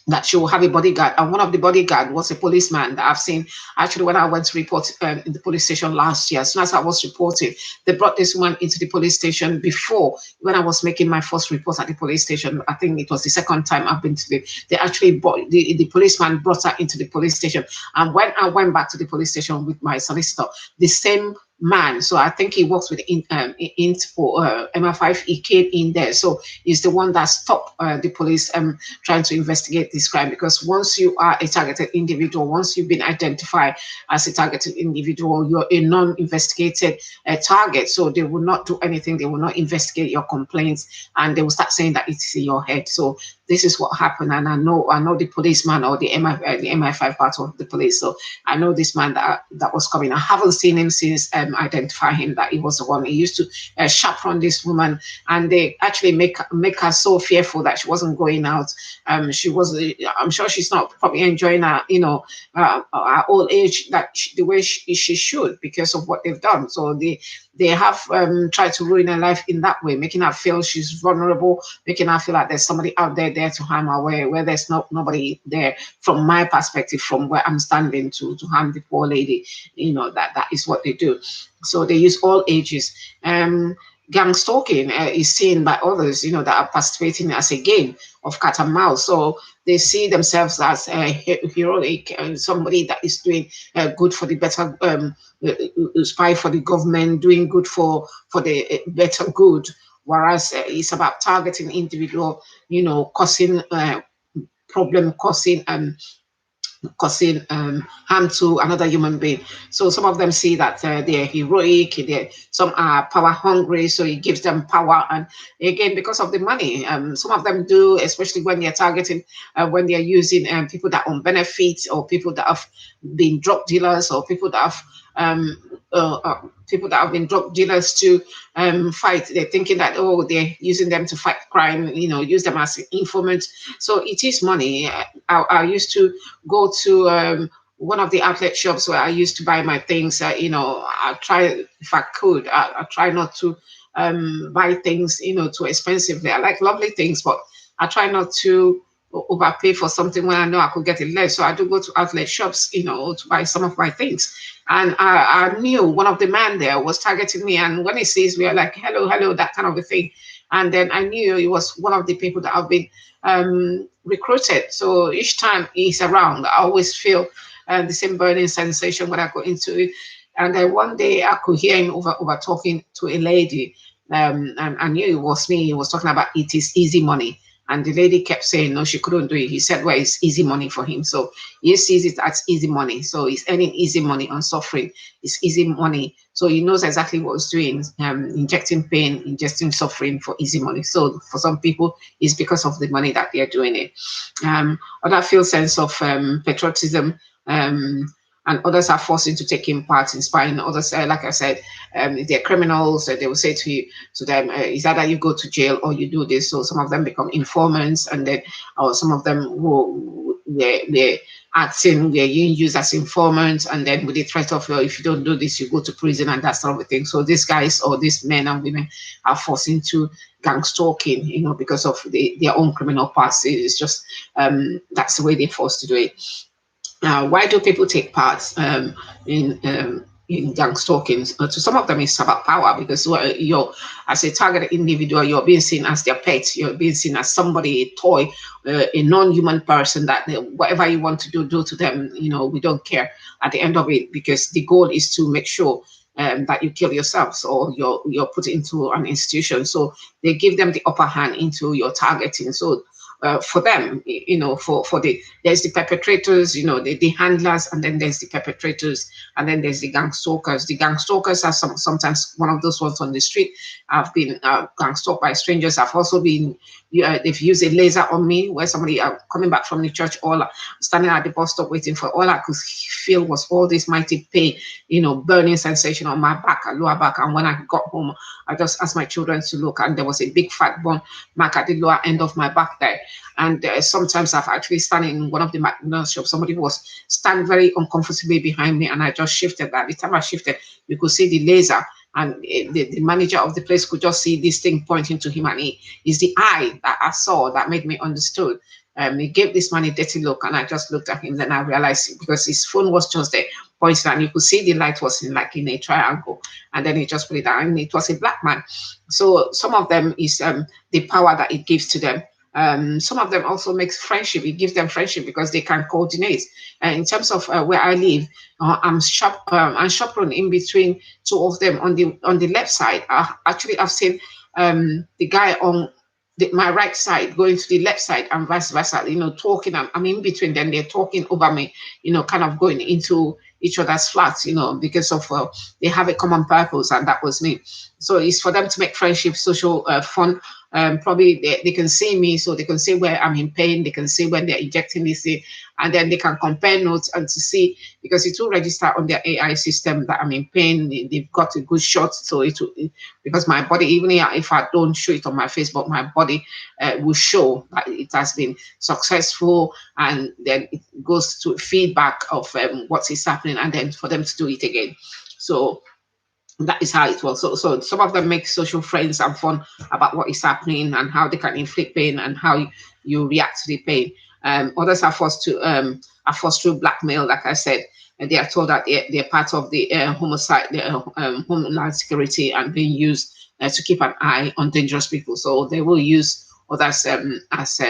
that she will have a bodyguard. And one of the bodyguard was a policeman that I've seen. Actually, when I went to report in the police station last year, as soon as I was reporting, they brought this woman into the police station. Before, when I was making my first report at the police station, I think it was the second time I've been to they actually brought, the policeman brought her into the police station. And when I went back to the police station with my solicitor, the same man, so I think he works with for MI5, he came in there. So he's the one that stopped the police trying to investigate this crime, because once you are a targeted individual, once you've been identified as a targeted individual, you're a non-investigated target. So they will not do anything. They will not investigate your complaints, and they will start saying that it's in your head. So this is what happened. And I know the policeman, or the MI5 part of the police. So I know this man that was coming. I haven't seen him since identify him that he was the one. He used to chaperone this woman, and they actually make her so fearful that she wasn't going out. She was, I'm sure she's not probably enjoying her, her old age the way she should, because of what they've done. So they have tried to ruin her life in that way, making her feel she's vulnerable, making her feel like there's somebody out there to harm her, where there's nobody there, from my perspective, from where I'm standing, to harm the poor lady. That is what they do. So they use all ages. Gang stalking is seen by others, that are participating as a game of cat and mouse. So they see themselves as heroic, somebody that is doing good for the better, spy for the government, doing good for the better good. Whereas it's about targeting individual, causing problem, causing harm to another human being. So some of them see that they're heroic, some are power hungry, so it gives them power. And again, because of the money, some of them do, especially when they're targeting, when they're using people that own benefits, or people that have been drug dealers, or people that have people that have been drug dealers to fight. They're thinking that, oh, they're using them to fight crime, use them as informants. So it is money. I used to go to one of the outlet shops where I used to buy my things. I try, if I could, I try not to buy things, too expensively. I like lovely things, but I try not to overpay for something when I know I could get it less. So I do go to outlet shops, to buy some of my things. And I knew one of the men there was targeting me. And when he sees me, I'm like, hello, hello, that kind of a thing. And then I knew he was one of the people that have been recruited. So each time he's around, I always feel the same burning sensation when I go into it. And then one day I could hear him over talking to a lady. And I knew it was me. He was talking about it is easy money. And the lady kept saying, no, she couldn't do it. He said, well, it's easy money for him. So he sees it as easy money. So he's earning easy money on suffering. It's easy money. So he knows exactly what he's doing, injecting pain, injecting suffering for easy money. So for some people, it's because of the money that they're doing it. Other feel sense of patriotism, and others are forced into taking part in spying. Others, like I said, if they're criminals, they will say to them, "Is either you go to jail or you do this." So some of them become informants, and then some of them who they're acting, they're used as informants, and then with the threat of, if you don't do this, you go to prison and that sort of thing. So these guys, or these men and women, are forced into gang stalking, because of their own criminal past. It's just that's the way they're forced to do it. Why do people take part in gang stalking? To some of them, it's about power, because you're, as a targeted individual, you're being seen as their pet. You're being seen as somebody, a toy, a non-human person that whatever you want to do to them. We don't care at the end of it, because the goal is to make sure that you kill yourselves, or you're put into an institution. So they give them the upper hand into your targeting. So for them, there's the perpetrators, the handlers, and then there's the perpetrators, and then there's the gang stalkers. The gang stalkers are sometimes one of those ones on the street. I've been gang stalked by strangers. I've also been, they've used a laser on me, where somebody coming back from the church, all standing at the bus stop waiting for, all I could feel was all this mighty pain, burning sensation on my back, lower back. And when I got home, I just asked my children to look, and there was a big fat burn mark at the lower end of my back there. And sometimes I've actually stand in one of the McDonald's shops. Somebody was standing very uncomfortably behind me, and I just shifted. By the time I shifted, you could see the laser, and the manager of the place could just see this thing pointing to him, and it's the eye that I saw that made me understood. He gave this man a dirty look, and I just looked at him. Then I realized, because his phone was just there pointing, and you could see the light was in a triangle, and then he just put it down, and it was a black man. So some of them is the power that it gives to them. Some of them also makes friendship. It gives them friendship because they can coordinate. In terms of where I live, I'm chaperone in between two of them on the left side. I've seen the guy on my right side going to the left side, and vice versa. Talking. I'm in between them. They're talking over me. Kind of going into each other's flats. Because of they have a common purpose, and that was me. So it's for them to make friendship, social fun. Probably they can see me, so they can see where I'm in pain. They can see when they're injecting this thing, and then they can compare notes and to see, because it will register on their AI system that I'm in pain. They've got a good shot, so because my body, even if I don't show it on my face, but my body will show that it has been successful, and then it goes to feedback of what is happening, and then for them to do it again. So that is how it works. So some of them make social friends and fun about what is happening and how they can inflict pain and how you react to the pain. Others are forced through blackmail, like I said, and they are told that they're part of the Homeland Security, and being used to keep an eye on dangerous people. So they will use others as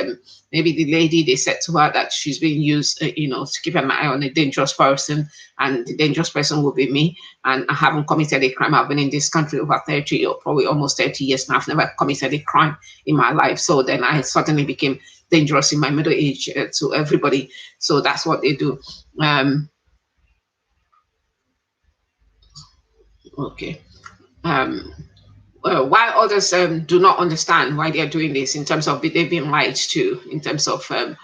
maybe the lady, they said to her that she's being used, to keep an eye on a dangerous person, and the dangerous person will be me. And I haven't committed a crime. I've been in this country over 30 or probably almost 30 years now. I've never committed a crime in my life. So then I suddenly became dangerous in my middle age to everybody. So that's what they do. Okay. While others do not understand why they are doing this, in terms of they've been lied to, in terms of uh,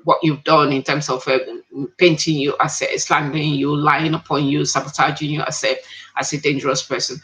what you've done, in terms of painting you as slandering you, lying upon you, sabotaging you as a dangerous person.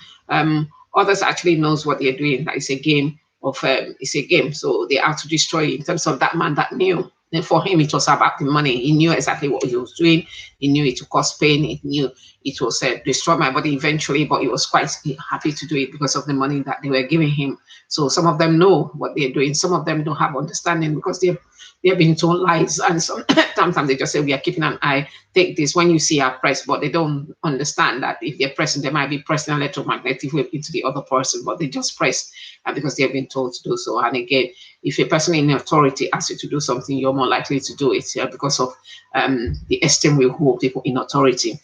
Others actually knows what they're doing. That it's a game of it's a game, so they are to destroy you. In terms of that man that knew, and for him it was about the money. He knew exactly what he was doing. He knew it would cause pain. He knew it was destroy my body eventually, but he was quite happy to do it because of the money that they were giving him. So some of them know what they're doing. Some of them don't have understanding because they're being told lies, and sometimes they just say we are keeping an eye. Take this when you see our press, but they don't understand that if they're pressing, they might be pressing an electromagnetic wave into the other person, but they just press because they've been told to do so. And again, if a person in authority asks you to do something, you're more likely to do it because of the esteem we hold people in authority.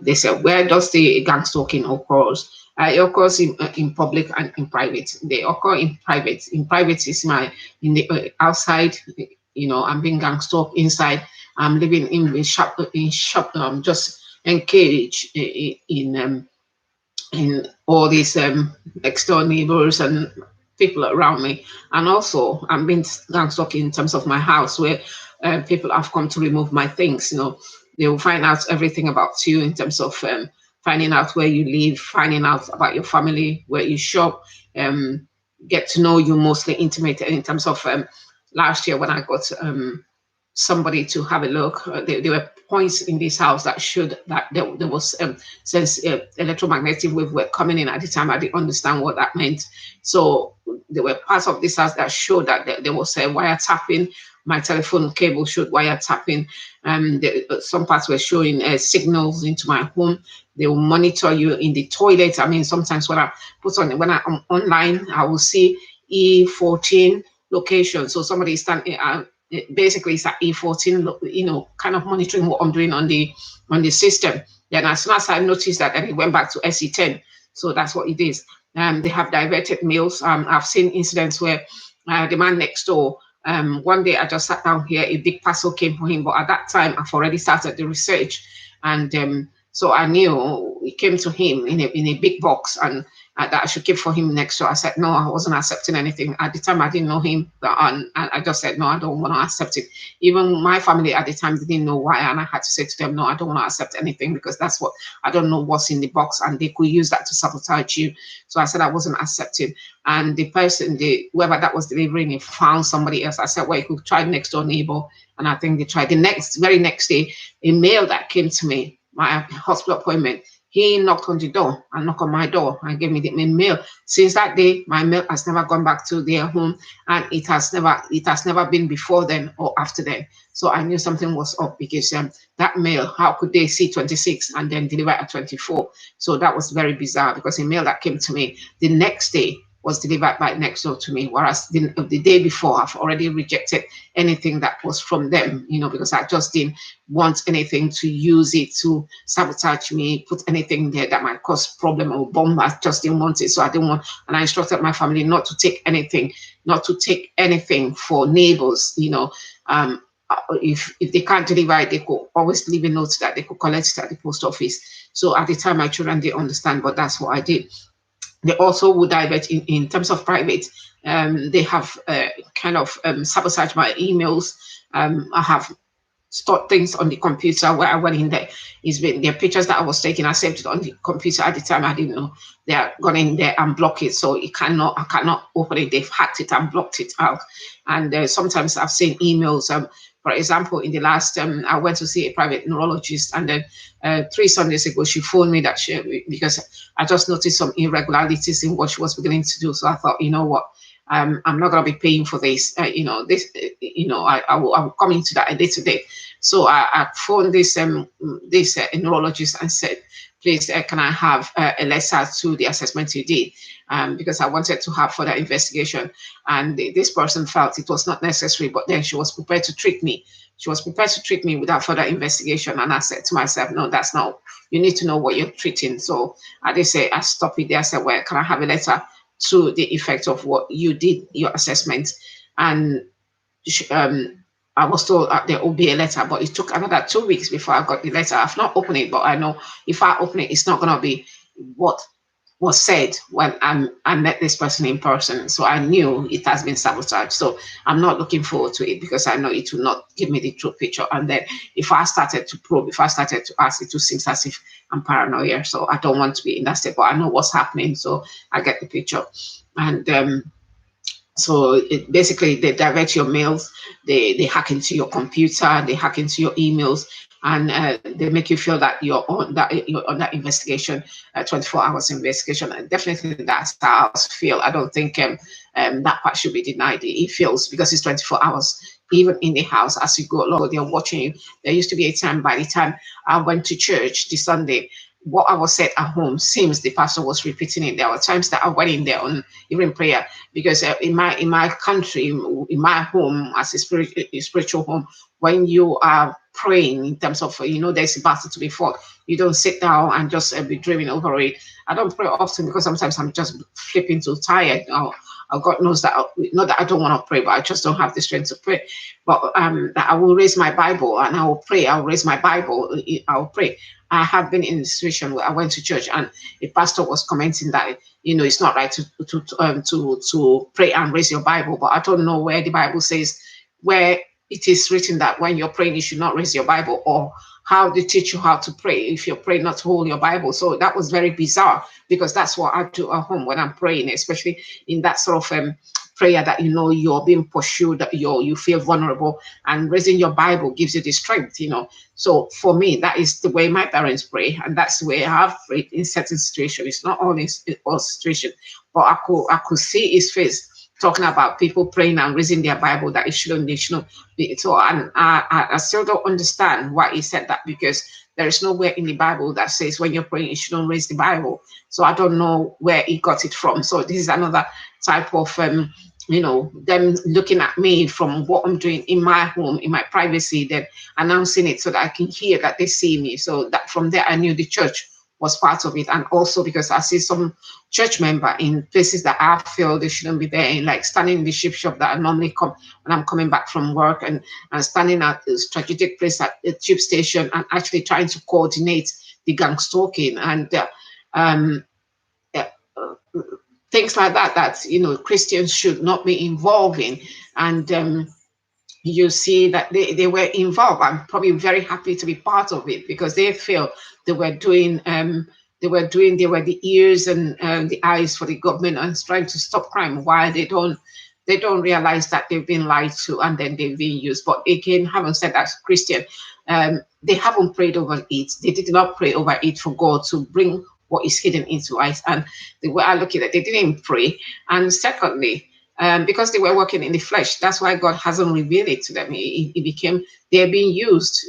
They said, where does the gang stalking occur? It occurs in public and in private. They occur in private. In private is in the outside. I'm being gang stalked inside. I'm living in shop. Just engaged in all these next door neighbors and people around me. And also, I'm being gang stalked in terms of my house, where people have come to remove my things. They will find out everything about you in terms of finding out where you live, finding out about your family, where you shop, get to know you mostly intimate in terms of last year when I got somebody to have a look. There were points in this house that showed that there was since electromagnetic wave were coming in at the time. I didn't understand what that meant. So there were parts of this house that showed that there was a wiretapping. My telephone cable showed wiretapping. Some parts were showing signals into my home. They will monitor you in the toilet. I mean, sometimes when I'm online, I will see E14 location. So somebody is standing. Basically, it's at E14. Kind of monitoring what I'm doing on the system. Then as soon as I noticed that, then it went back to SE10. So that's what it is. They have diverted mails. I've seen incidents where the man next door. One day I just sat down here, a big parcel came for him, but at that time I've already started the research, and so I knew it came to him in a big box, and that I should keep for him next door. I said no, I wasn't accepting anything at the time. I didn't know him, and I just said no, I don't want to accept it. Even my family at the time didn't know why, and I had to say to them, no, I don't want to accept anything because that's what I don't know what's in the box, and they could use that to sabotage you. So I said I wasn't accepting. And the person, whoever that was delivering it, found somebody else. I said, well, you could try next door neighbor. And I think they tried. The very next day, a mail that came to me, my hospital appointment, he knocked on the door and knocked on my door and gave me the mail. Since that day, my mail has never gone back to their home, and it has never been before then or after then. So I knew something was up because that mail, how could they see 26 and then deliver at 24? So that was very bizarre because a mail that came to me the next day was delivered by next door to me, whereas the day before I've already rejected anything that was from them, because I just didn't want anything to use it to sabotage me, put anything there that might cause problem or bomb. I just didn't want it. So I didn't want, and I instructed my family not to take anything for neighbors, if they can't deliver it, they could always leave a note that they could collect it at the post office. So at the time, my children didn't understand, but that's what I did. They also would divert in terms of private. They have kind of sabotaged my emails. I have stored things on the computer where I went in there. Their pictures that I was taking, I saved it on the computer at the time. I didn't know they are gone in there and block it. So I cannot open it. They've hacked it and blocked it out. And sometimes I've seen emails. For example, in the last, I went to see a private neurologist, and then 3 Sundays ago, she phoned me because I just noticed some irregularities in what she was beginning to do. So I thought, you know what, I'm not going to be paying for this. I will come into that a little bit. So I phoned this neurologist and said, please, can I have a letter to the assessment you did? Because I wanted to have further investigation. And this person felt it was not necessary, but then she was prepared to treat me. She was prepared to treat me without further investigation. And I said to myself, no, that's not, you need to know what you're treating. So I did say, I stopped it there. I said, well, can I have a letter to the effect of what you did, your assessment? And I was told there will be a letter, but it took another 2 weeks before I got the letter. I've not opened it, but I know if I open it, it's not going to be what was said when I met this person in person. So I knew it has been sabotaged. So I'm not looking forward to it because I know it will not give me the true picture. And then if I started to probe, if I started to ask, it will seem as if I'm paranoid. So I don't want to be in that state, but I know what's happening. So I get the picture. And so basically, they divert your mails, they hack into your computer, they hack into your emails, and they make you feel that you're on that investigation, 24 hours investigation. And definitely, that's how I feel. I don't think that part should be denied. It feels because it's 24 hours. Even in the house, as you go along, they're watching you. There used to be a time by the time I went to church this Sunday, what I was said at home seems the pastor was repeating it. There were times that I went in there on even prayer because in my country, in my home as a spiritual home, when you are praying in terms of there's a battle to be fought, you don't sit down and just be dreaming over it. I don't pray often because sometimes I'm just flipping too tired. God knows that not that I don't want to pray, but I just don't have the strength to pray. But that I will raise my Bible and I will pray. I'll raise my Bible. I'll pray. I have been in a situation where I went to church and a pastor was commenting that it's not right to pray and raise your Bible, but I don't know where the Bible says where it is written that when you're praying you should not raise your Bible, or how they teach you how to pray if you're praying not to hold your Bible. So that was very bizarre because that's what I do at home when I'm praying, especially in that sort of prayer that you're being pursued, that you feel vulnerable, and raising your Bible gives you the strength. So for me, that is the way my parents pray, and that's the way I have prayed in certain situations. It's not always in all situations, but I could see his face talking about people praying and raising their Bible, that it shouldn't be. So and I still don't understand why he said that, because there is nowhere in the Bible that says when you're praying you shouldn't raise the Bible. So I don't know where he got it from. So this is another type of them looking at me from what I'm doing in my home, in my privacy, then announcing it so that I can hear that they see me. So that from there I knew the church was part of it. And also because I see some church member in places that I feel they shouldn't be there, in like standing in the ship shop that I normally come when I'm coming back from work, and standing at a strategic place at the tube station and actually trying to coordinate the gang stalking and uh, things like that Christians should not be involved in. And you see that they were involved. I'm probably very happy to be part of it because they feel they were doing they were the ears and the eyes for the government and trying to stop crime, while they don't realize that they've been lied to and then they've been used. But again, having said that, Christian, they haven't prayed over it. They did not pray over it for God to bring what is hidden into us. And the way I look at it, they didn't pray. And secondly, because they were working in the flesh, that's why God hasn't revealed it to them. It became, they're being used,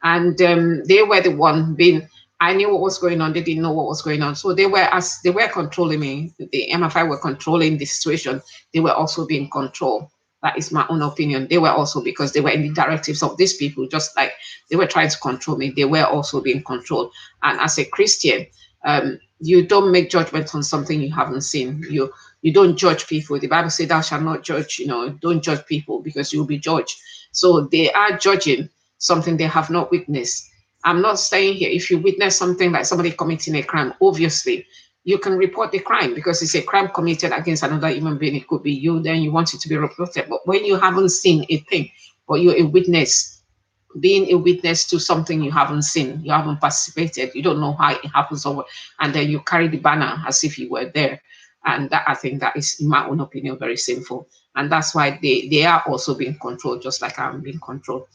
and they were the one being. I knew what was going on. They didn't know what was going on. So they were controlling me. The MFI were controlling the situation. They were also being controlled. That is my own opinion. They were also, because they were in the directives of these people, just like they were trying to control me. They were also being controlled. And as a Christian, you don't make judgment on something you haven't seen. You don't judge people. The Bible says, "Thou shalt not judge." Don't judge people because you will be judged. So they are judging something they have not witnessed. I'm not saying here if you witness something like somebody committing a crime, obviously you can report the crime because it's a crime committed against another human being. It could be you. Then you want it to be reported. But when you haven't seen a thing, but you're a witness, being a witness to something you haven't seen, you haven't participated, you don't know how it happens, and then you carry the banner as if you were there. And that, I think that is, in my own opinion, very sinful. And that's why they are also being controlled, just like I'm being controlled.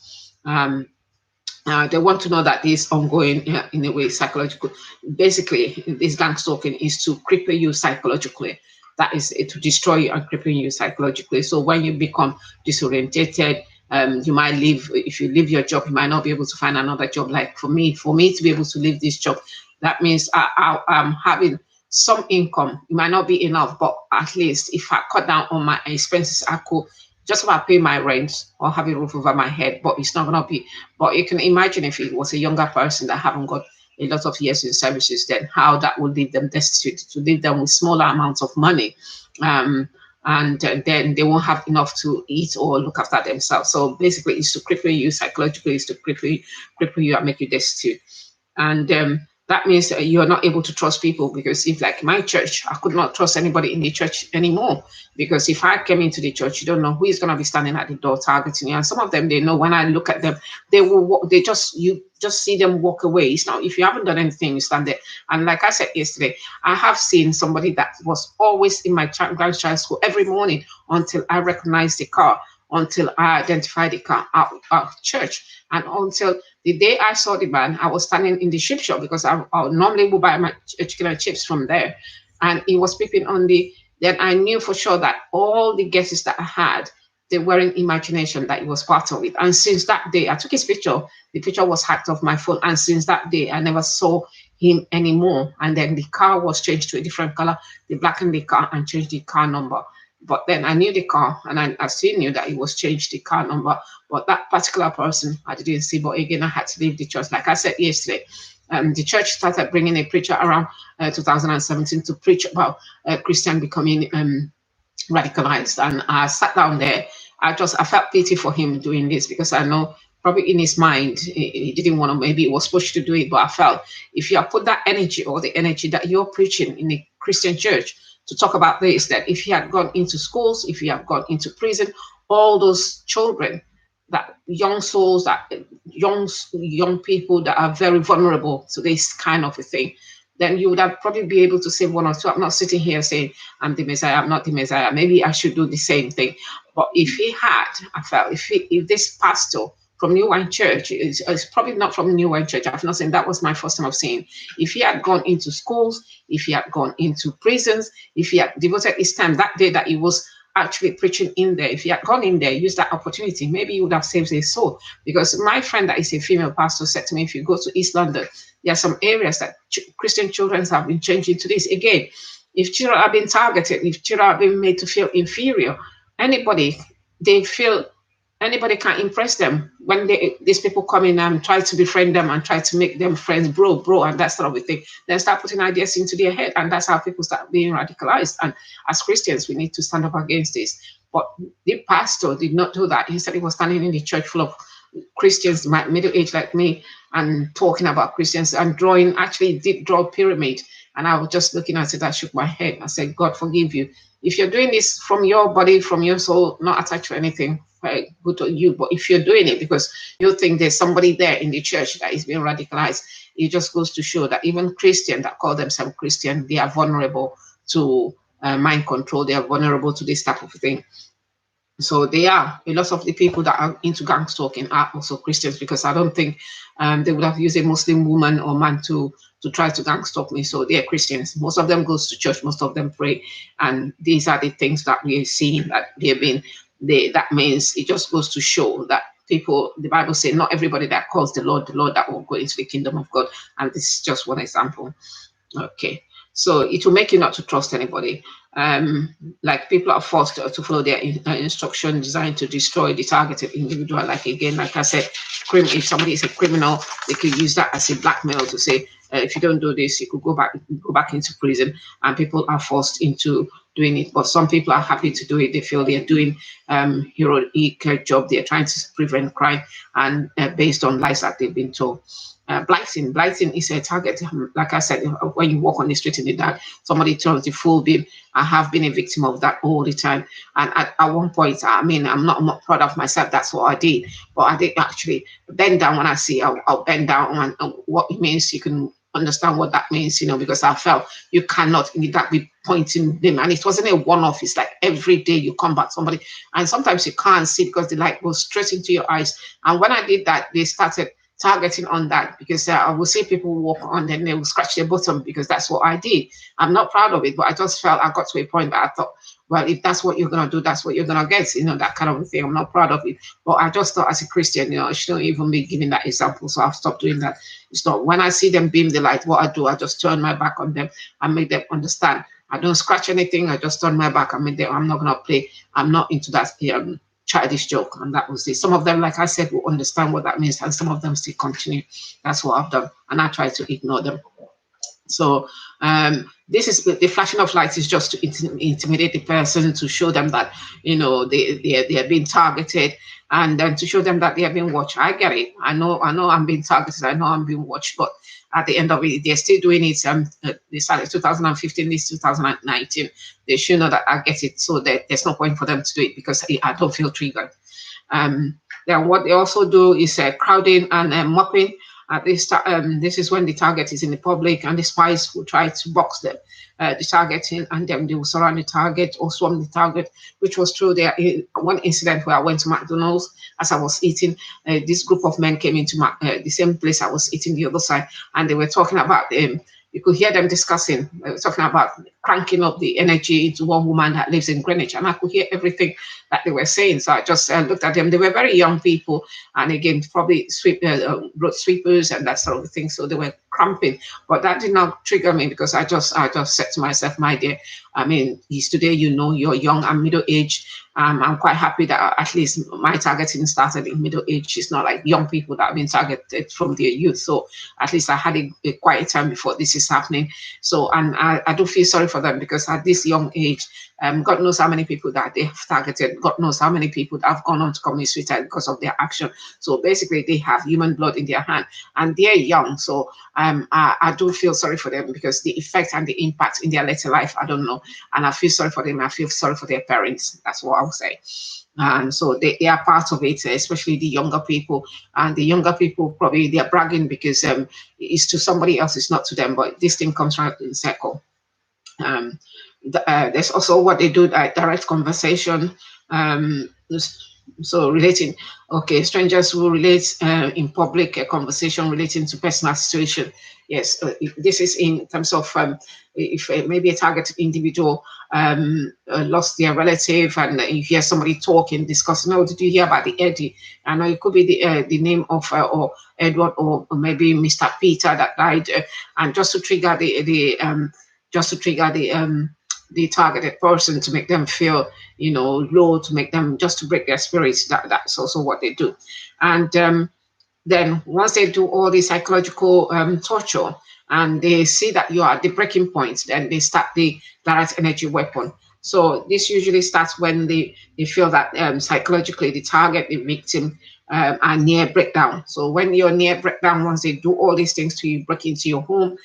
They want to know that this ongoing, in a way, psychological. Basically, this gang stalking is to cripple you psychologically. That is to destroy you and cripple you psychologically. So when you become disorientated, you might leave. If you leave your job, you might not be able to find another job. Like for me to be able to leave this job, that means I'm having some income. It might not be enough, but at least if I cut down on my expenses, I could just about pay my rent or have a roof over my head. But it's not gonna be. But you can imagine if it was a younger person that haven't got a lot of years in services, then how that would leave them destitute, to leave them with smaller amounts of money. And then they won't have enough to eat or look after themselves. So basically, it's to cripple you psychologically, it's to cripple you and make you destitute. And that means you're not able to trust people. Because if, like my church, I could not trust anybody in the church anymore, because if I came into the church, you don't know who is going to be standing at the door targeting you. And some of them, they know, when I look at them, they will walk, they just, you just see them walk away. It's not, if you haven't done anything, you stand there. And like I said yesterday, I have seen somebody that was always in my grandchild's school every morning until I recognized the car, until I identified the car out of church, and until the day I saw the man. I was standing in the chip shop, because I normally would buy my chicken and chips from there, and he was peeping on the. Then I knew for sure that all the guesses that I had, they weren't imagination, that it was part of it. And since that day, I took his picture. The picture was hacked off my phone, and since that day, I never saw him anymore. And then the car was changed to a different color. They blackened the car and changed the car number. But then I knew the car, and I still knew that it was changed, the car number. But that particular person, I didn't see. But again, I had to leave the church. Like I said yesterday, the church started bringing a preacher around 2017 to preach about Christian becoming radicalized. And I sat down there. I felt pity for him doing this, because I know probably in his mind he didn't want to, maybe he was pushed to do it. But I felt, if you have put that energy, or the energy that you're preaching in a Christian church, to talk about this, that if he had gone into schools, if he had gone into prison, all those children, that young souls, that young people that are very vulnerable to this kind of a thing, then you would have probably be able to say one or two. I'm not sitting here saying I'm the Messiah, I'm not the Messiah. Maybe I should do the same thing. But if he had, I felt, if this pastor from New Wine Church, it's probably not from New Wine Church, I've not seen, that was my first time of seeing. If he had gone into schools, if he had gone into prisons, if he had devoted his time that day that he was actually preaching in there, if he had gone in there, used that opportunity, maybe he would have saved his soul. Because my friend that is a female pastor said to me, if you go to East London, there are some areas that Christian children have been changing to this. Again, if children have been targeted, if children have been made to feel inferior, anybody can't impress them. When these people come in and try to befriend them and try to make them friends, bro, and that sort of a thing, then start putting ideas into their head, and that's how people start being radicalized. And as Christians, we need to stand up against this. But the pastor did not do that. Instead, he was standing in the church full of Christians, middle age like me, and talking about Christians and drawing, actually did draw a pyramid. And I was just looking at it, I shook my head. I said, God forgive you. If you're doing this from your body, from your soul, not attached to anything, very good to you. But if you're doing it because you think there's somebody there in the church that is being radicalized, it just goes to show that even Christians that call themselves Christian, they are vulnerable to mind control. They are vulnerable to this type of thing. So they are, a lot of the people that are into gang stalking are also Christians, because I don't think they would have used a Muslim woman or man to try to gang stalk me. So they're Christians. Most of them goes to church, most of them pray. And these are the things that we are seeing that they've been, that means it just goes to show that people, the Bible says, not everybody that calls the Lord that will go into the kingdom of God. And this is just one example. Okay. So it will make you not to trust anybody. Like people are forced to follow their instruction designed to destroy the targeted individual. Like again, like I said, if somebody is a criminal, they could use that as a blackmail to say, if you don't do this, you could go back into prison. And people are forced into doing it. But some people are happy to do it. They feel they're doing heroic job. They're trying to prevent crime, and based on lies that they've been told. Blighting is a target. Like I said, when you walk on the street in the dark, somebody turns the full beam. I have been a victim of that all the time. And at one point, I mean, I'm not proud of myself. That's what I did. But I did actually bend down when I see. I'll bend down, and what it means, you can understand what that means, because I felt you cannot in the dark be pointing them. And it wasn't a one-off. It's like every day you come back somebody, and sometimes you can't see because the light goes straight into your eyes. And when I did that, they started targeting on that, because I will see people walk on, then they will scratch their bottom, because that's what I did. I'm not proud of it, but I just felt I got to a point that I thought, well, if that's what you're going to do, that's what you're going to get, that kind of thing. I'm not proud of it. But I just thought, as a Christian, I shouldn't even be giving that example. So I've stopped doing that. It's not, when I see them beam the light, what I do, I just turn my back on them and make them understand. I don't scratch anything. I just turn my back and make them, I'm not going to play. I'm not into that childish joke. And that was it. Some of them, like I said, will understand what that means, and some of them still continue. That's what I've done, and I try to ignore them. So this is the flashing of lights is just to intimidate the person, to show them that they are being targeted, and then to show them that they are being watched. I get it. I know I'm being targeted. I know I'm being watched, but at the end of it, they're still doing it. They started 2015, this 2019. They should know that I get it. So there's no point for them to do it because I don't feel triggered. Then what they also do is crowding and mopping. This is when the target is in the public, and the spies will try to box them, the target in, and then they will surround the target or swarm the target, which was true. There one incident where I went to McDonald's as I was eating. This group of men came into the same place I was eating the other side, and they were talking about you could hear them discussing, talking about cranking up the energy into one woman that lives in Greenwich. And I could hear everything that they were saying. So I just looked at them. They were very young people. And again, probably road sweepers and that sort of thing. So they were cramping. But that did not trigger me because I just said to myself, my dear, I mean, it's today, you're young, I'm middle aged. I'm quite happy that at least my targeting started in middle age. It's not like young people that have been targeted from their youth. So at least I had a quiet time before this is happening. So, and I do feel sorry for them because at this young age, God knows how many people that they have targeted. God knows how many people that have gone on to commit suicide because of their action. So basically, they have human blood in their hand, and they're young. So I do feel sorry for them because the effect and the impact in their later life, I don't know. And I feel sorry for them. I feel sorry for their parents. That's what I would say. And so they are part of it, especially the younger people. And the younger people probably they're bragging because it's to somebody else, it's not to them. But this thing comes right in circle. There's also what they do, direct conversation. So relating, okay, strangers will relate in public, a conversation relating to personal situation. Yes, this is in terms of if maybe a targeted individual lost their relative, and you hear somebody talking, discussing, oh, did you hear about the Eddie? I know it could be the name of or Edward, or maybe Mr. Peter that died, and just to trigger the targeted person, to make them feel low, to make them, just to break their spirits. That's also what they do. And then once they do all the psychological torture, and they see that you are at the breaking point, then they start the direct energy weapon. So this usually starts when they feel that psychologically the target, the victim, are near breakdown. So when you're near breakdown, once they do all these things to you, break into your home,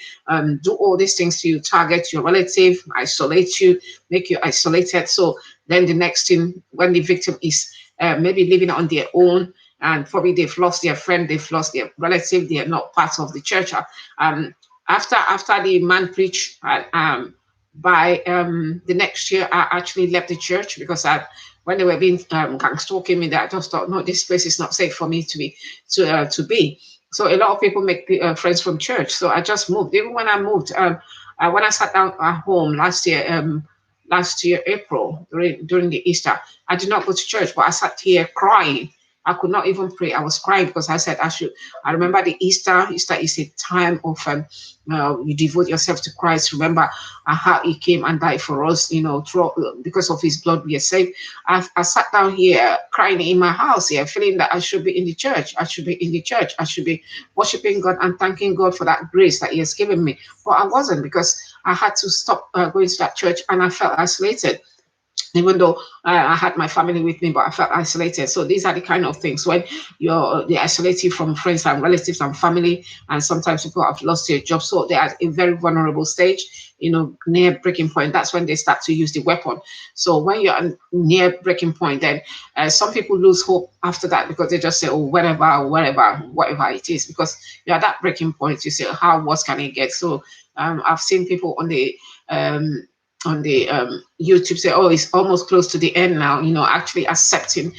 do all these things to you, target your relative, isolate you, make you isolated. So then the next thing, when the victim is maybe living on their own, and probably they've lost their friend, they've lost their relative, they are not part of the church. After the man preached, by the next year, I actually left the church because when they were being gang stalking me, I just thought, no, this place is not safe for me to be. So a lot of people make friends from church. So I just moved. Even when I moved, when I sat down at home last year April during the Easter, I did not go to church, but I sat here crying. I could not even pray. I was crying because I said I remember the Easter. Easter is a time of you devote yourself to Christ. Remember how He came and died for us. Because of His blood we are saved. I sat down here crying in my house here, feeling that I should be in the church. I should be in the church. I should be worshiping God and thanking God for that grace that He has given me. But I wasn't, because I had to stop going to that church, and I felt isolated. Even though I had my family with me, but I felt isolated. So these are the kind of things when they isolate you from friends and relatives and family, and sometimes people have lost their job. So they are at a very vulnerable stage, near breaking point. That's when they start to use the weapon. So when you're near breaking point, then some people lose hope after that, because they just say, oh, whatever it is, because you're at that breaking point. You say, how worse can it get? So I've seen people on the YouTube say, oh, it's almost close to the end now, actually accepting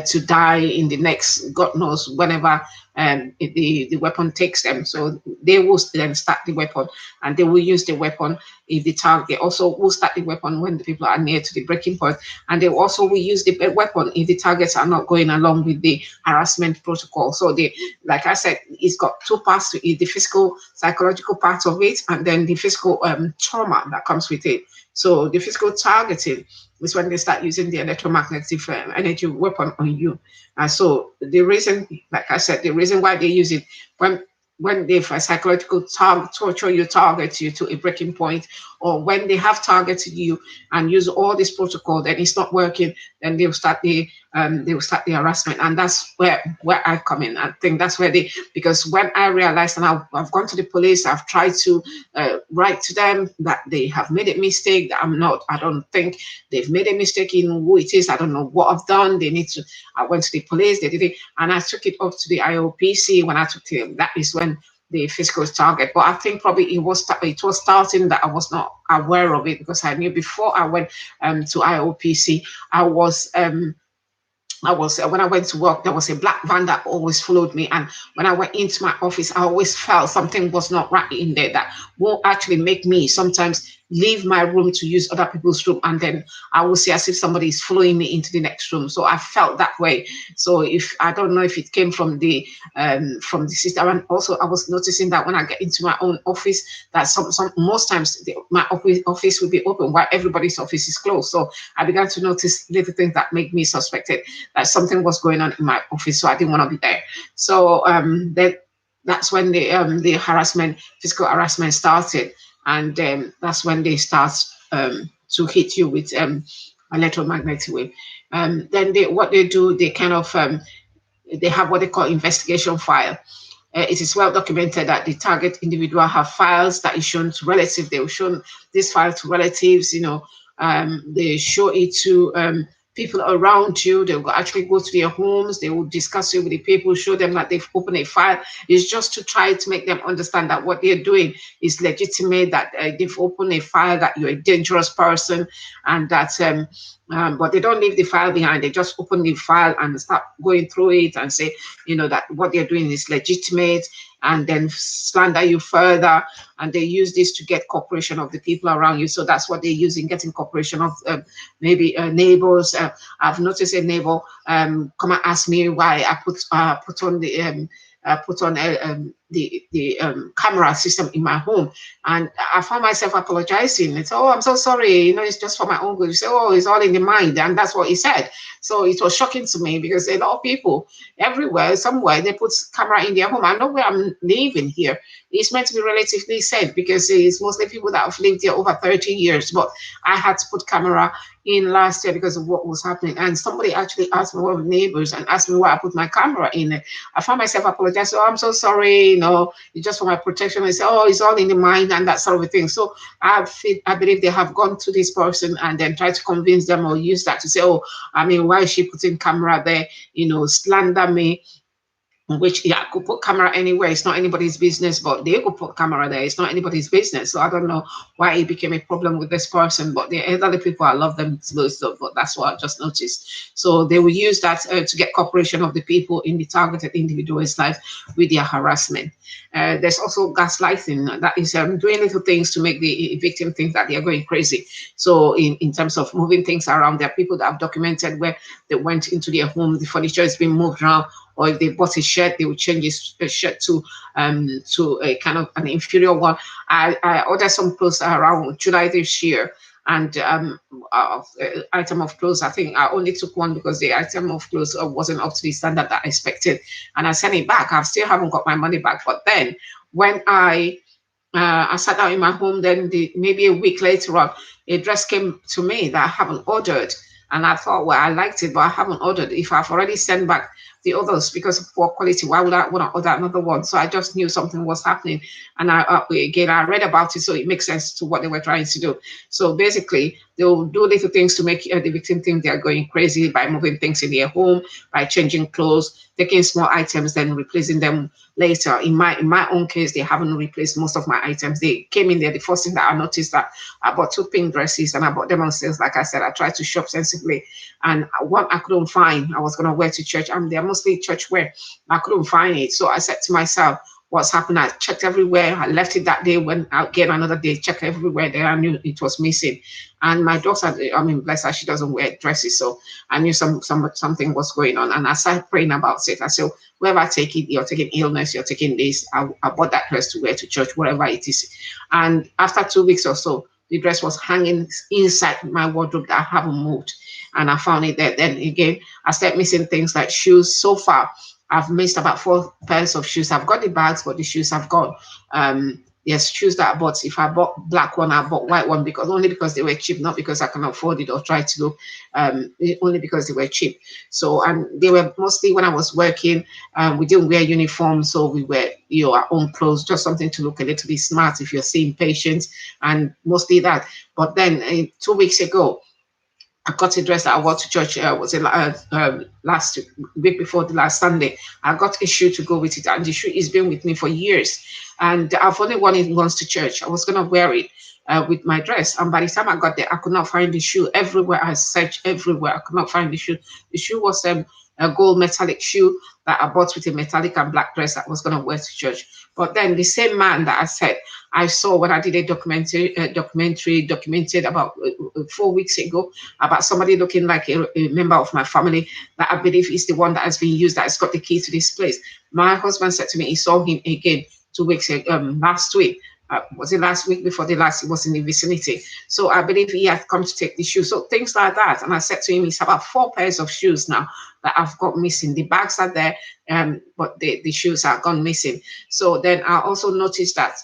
to die in the next, God knows, whenever the weapon takes them. So they will then start the weapon, and they will use the weapon if the target. Also will start the weapon when the people are near to the breaking point, and they also will use the weapon if the targets are not going along with the harassment protocol. So like I said, it's got two parts to it: the physical, psychological part of it, and then the physical trauma that comes with it. So the physical targeting is when they start using the electromagnetic energy weapon on you. So the reason, like I said, the reason why they use it, when when they psychological torture you, target you to a breaking point, or when they have targeted you and use all this protocol, then it's not working, then they will start the harassment. And that's where I come in. I think that's where because when I realized, and I've gone to the police, I've tried to write to them that they have made a mistake, that I don't think they've made a mistake in who it is. I don't know what I've done. They need to, I went to the police, they did it, and I took it up to the IOPC. When I took it, that is when the physical target. But I think probably it was starting that I was not aware of it, because I knew before I went to IOPC, I was when I went to work, there was a black van that always followed me, and when I went into my office, I always felt something was not right in there that will actually make me sometimes leave my room to use other people's room, and then I will see as if somebody is following me into the next room. So I felt that way. So if I don't know if it came from the system, and also I was noticing that when I get into my own office, that some most times my office will be open while everybody's office is closed. So I began to notice little things that make me suspected that something was going on in my office. So I didn't want to be there. So that's when the harassment, physical harassment started. And that's when they start to hit you with electromagnetic wave. Then what they do, they kind of they have what they call investigation file. It is well documented that the target individual have files that is shown to relatives. They will show this file to relatives. They show it to people around you. They will actually go to their homes. They will discuss it with the people, show them that they've opened a file. It's just to try to make them understand that what they're doing is legitimate, that they've opened a file, that you're a dangerous person, and that but they don't leave the file behind. They just open the file and start going through it and say, that what they're doing is legitimate, and then slander you further. And they use this to get cooperation of the people around you. So that's what they use in getting cooperation of maybe neighbors. I've noticed a neighbor come and ask me why I put on the camera system in my home, and I found myself apologizing. It's, oh, I'm so sorry, it's just for my own good. You say, oh, it's all in the mind, and that's what he said. So it was shocking to me, because a lot of people everywhere, somewhere, they put camera in their home. I know where I'm living here, it's meant to be relatively safe, because it's mostly people that have lived here over 30 years. But I had to put camera in last year because of what was happening. And somebody actually asked me, one of the neighbors, and asked me why I put my camera in. I found myself apologizing. Oh, I'm so sorry, it's just for my protection. I say, oh, it's all in the mind, and that sort of a thing. So I believe they have gone to this person and then tried to convince them, or use that to say, oh, I mean, why is she putting camera there? Slander me. Which, yeah, could put camera anywhere. It's not anybody's business, but they could put camera there. It's not anybody's business. So I don't know why it became a problem with this person, but the elderly people, I love them most of, but that's what I just noticed. So they will use that to get cooperation of the people in the targeted individual's life with their harassment. There's also gaslighting. That is doing little things to make the victim think that they are going crazy. So in terms of moving things around, there are people that have documented where they went into their home, the furniture is being moved around, or if they bought a shirt, they would change his shirt to a kind of an inferior one. I ordered some clothes around July this year, and item of clothes, I think I only took one because the item of clothes wasn't up to the standard that I expected, and I sent it back. I still haven't got my money back. But then when I sat down in my home, then maybe a week later on, a dress came to me that I haven't ordered. And I thought, well, I liked it, but I haven't ordered. If I've already sent back the others because of poor quality, why would I want to order another one? So I just knew something was happening. And I read about it, so it makes sense to what they were trying to do. So basically, they'll do little things to make the victim think they're going crazy by moving things in their home, by changing clothes, taking small items, then replacing them later. In my own case, they haven't replaced most of my items. They came in there. The first thing that I noticed that I bought 2 pink dresses, and I bought them on sales. Like I said, I tried to shop sensibly, and one I couldn't find. I was gonna wear to church. They're mostly church wear. I couldn't find it, so I said to myself, what's happened? I checked everywhere. I left it that day. When again another day, checked everywhere. There I knew it was missing. And my daughter, bless her, she doesn't wear dresses, so I knew something was going on. And I started praying about it. I said, wherever I take it, you're taking illness, you're taking this. I bought that dress to wear to church, whatever it is. And after 2 weeks or so, the dress was hanging inside my wardrobe that I haven't moved. And I found it there. Then again, I started missing things like shoes, so far. I've missed about 4 pairs of shoes. I've got the bags, but the shoes I've got. Yes, shoes that I bought. If I bought black one, I bought white one because only because they were cheap, not because I can afford it or try to look. Only because they were cheap. So, and they were mostly when I was working. We didn't wear uniform, so we wear our own clothes, just something to look a little bit smart if you're seeing patients, and mostly that. But then 2 weeks ago, I got a dress that I wore to church. Was it last week before the last Sunday? I got a shoe to go with it, and the shoe has been with me for years. And I've only worn it once to church. I was gonna wear it with my dress, and by the time I got there, I could not find the shoe. Everywhere I searched, everywhere I could not find the shoe. The shoe was a gold metallic shoe that I bought with a metallic and black dress that I was gonna wear to church. But then the same man that I said I saw when I did a documented about 4 weeks ago about somebody looking like a member of my family that I believe is the one that has been used, that has got the key to this place. My husband said to me he saw him again 2 weeks ago, last week. Was it last week before the last? He was in the vicinity. So I believe he had come to take the shoes. So things like that. And I said to him, it's about 4 pairs of shoes now that I've got missing. The bags are there, but the shoes are gone missing. So then I also noticed that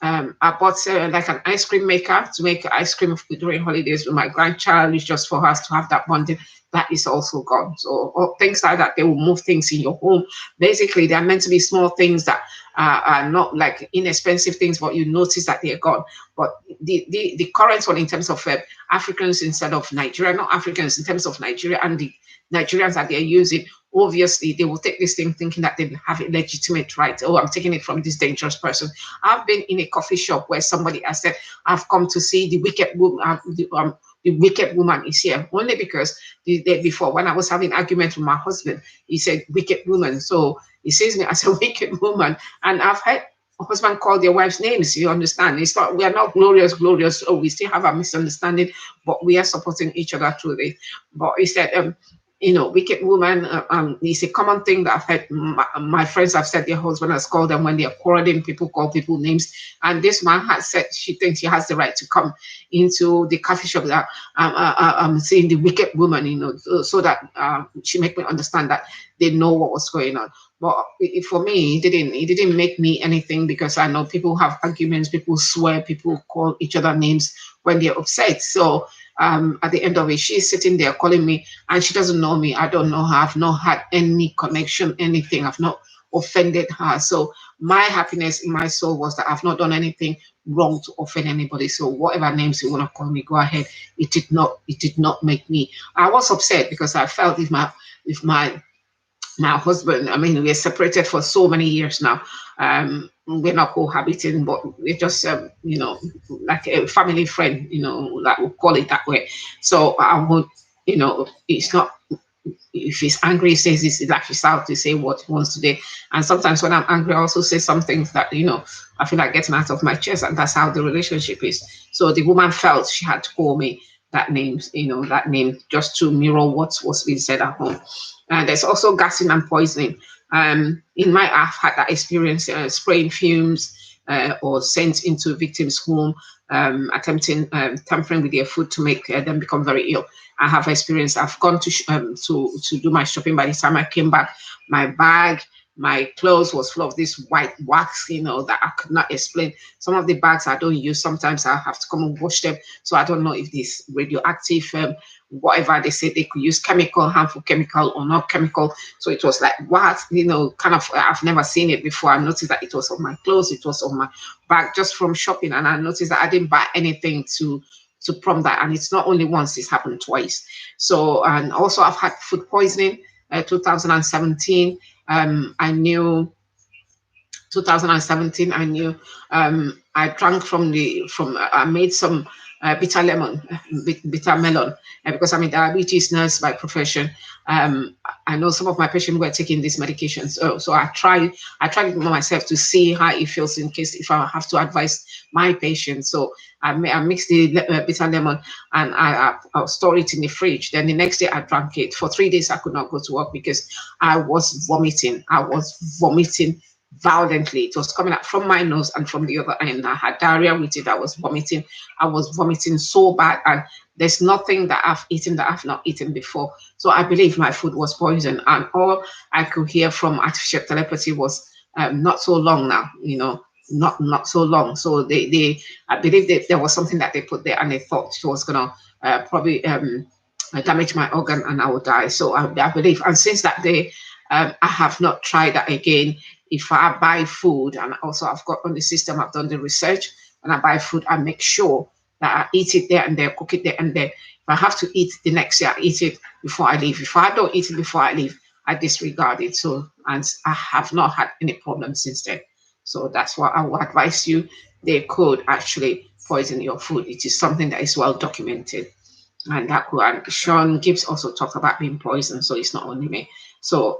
I bought like an ice cream maker to make ice cream during holidays with my grandchild. It's just for us to have that bonding. That is also gone. So things like that, they will move things in your home. Basically, they're meant to be small things that are not like inexpensive things, but you notice that they're gone. But the current one in terms of Africans instead of Nigeria, not Africans in terms of Nigeria and the Nigerians that they're using, obviously they will take this thing thinking that they have a legitimate right. Oh, I'm taking it from this dangerous person. I've been in a coffee shop where somebody has said, I've come to see the wicked woman. The wicked woman is here, only because the day before when I was having an argument with my husband, he said wicked woman. So he sees me as a wicked woman, and I've heard husband call their wives names. You understand? It's not, we are not glorious. Oh, we still have a misunderstanding, but we are supporting each other through this. But he said, wicked woman is a common thing that I've heard my friends have said their husband has called them when they're quarreling. People call people names, and this man has said she thinks she has the right to come into the coffee shop that I'm saying the wicked woman, so that she make me understand that they know what was going on. But for me, it didn't make me anything, because I know people have arguments, people swear, people call each other names when they're upset. So at the end of it, she's sitting there calling me, and she doesn't know me. I don't know her. I've not had any connection, anything. I've not offended her. So my happiness in my soul was that I've not done anything wrong to offend anybody. So whatever names you want to call me, go ahead. It did not make me. I was upset because I felt if my husband, I mean, we're separated for so many years now. We're not cohabiting, but we're just, like a family friend, that we'll call it that way. So I would, it's not, if he's angry, he says he's like he's out to say what he wants to do. And sometimes when I'm angry, I also say some things that, I feel like getting out of my chest, and that's how the relationship is. So the woman felt she had to call me that name, just to mirror what was being said at home. And there's also gassing and poisoning. I've had that experience, spraying fumes or scent into victims' home, attempting tampering with their food to make them become very ill. I have experience. I've gone to do my shopping. By the time I came back, my bag, my clothes was full of this white wax, that I could not explain. Some of the bags I don't use. Sometimes I have to come and wash them. So I don't know if this radioactive, whatever they say, they could use chemical, harmful chemical or not chemical. So it was like, what, kind of, I've never seen it before. I noticed that it was on my clothes, it was on my bag just from shopping. And I noticed that I didn't buy anything to prompt that. And it's not only once, it's happened twice. So, and also I've had food poisoning, 2017. I knew 2017, I knew I drank I made some bitter melon, because I'm a diabetes nurse by profession. I know some of my patients were taking these medications, so I tried it myself to see how it feels in case if I have to advise my patients. So I mixed the bitter lemon, and I'll store it in the fridge. Then the next day I drank it. For 3 days I could not go to work because I was vomiting. violently. It was coming out from my nose and from the other end. I had diarrhea with it. I was vomiting. I was vomiting so bad, and there's nothing that I've eaten that I've not eaten before. So I believe my food was poisoned, and all I could hear from artificial telepathy was not so long now, not so long. So they I believe that there was something that they put there, and they thought it was gonna probably damage my organ and I would die. So I believe, and since that day, I have not tried that again. If I buy food, and also I've got on the system, I've done the research, and I buy food, I make sure that I eat it there and there, cook it there and there. If I have to eat the next day, I eat it before I leave. If I don't eat it before I leave, I disregard it. So, and I have not had any problem since then. So that's what I would advise you. They could actually poison your food. It is something that is well documented. And that could, and Sean Gibbs also talked about being poisoned, so it's not only me. So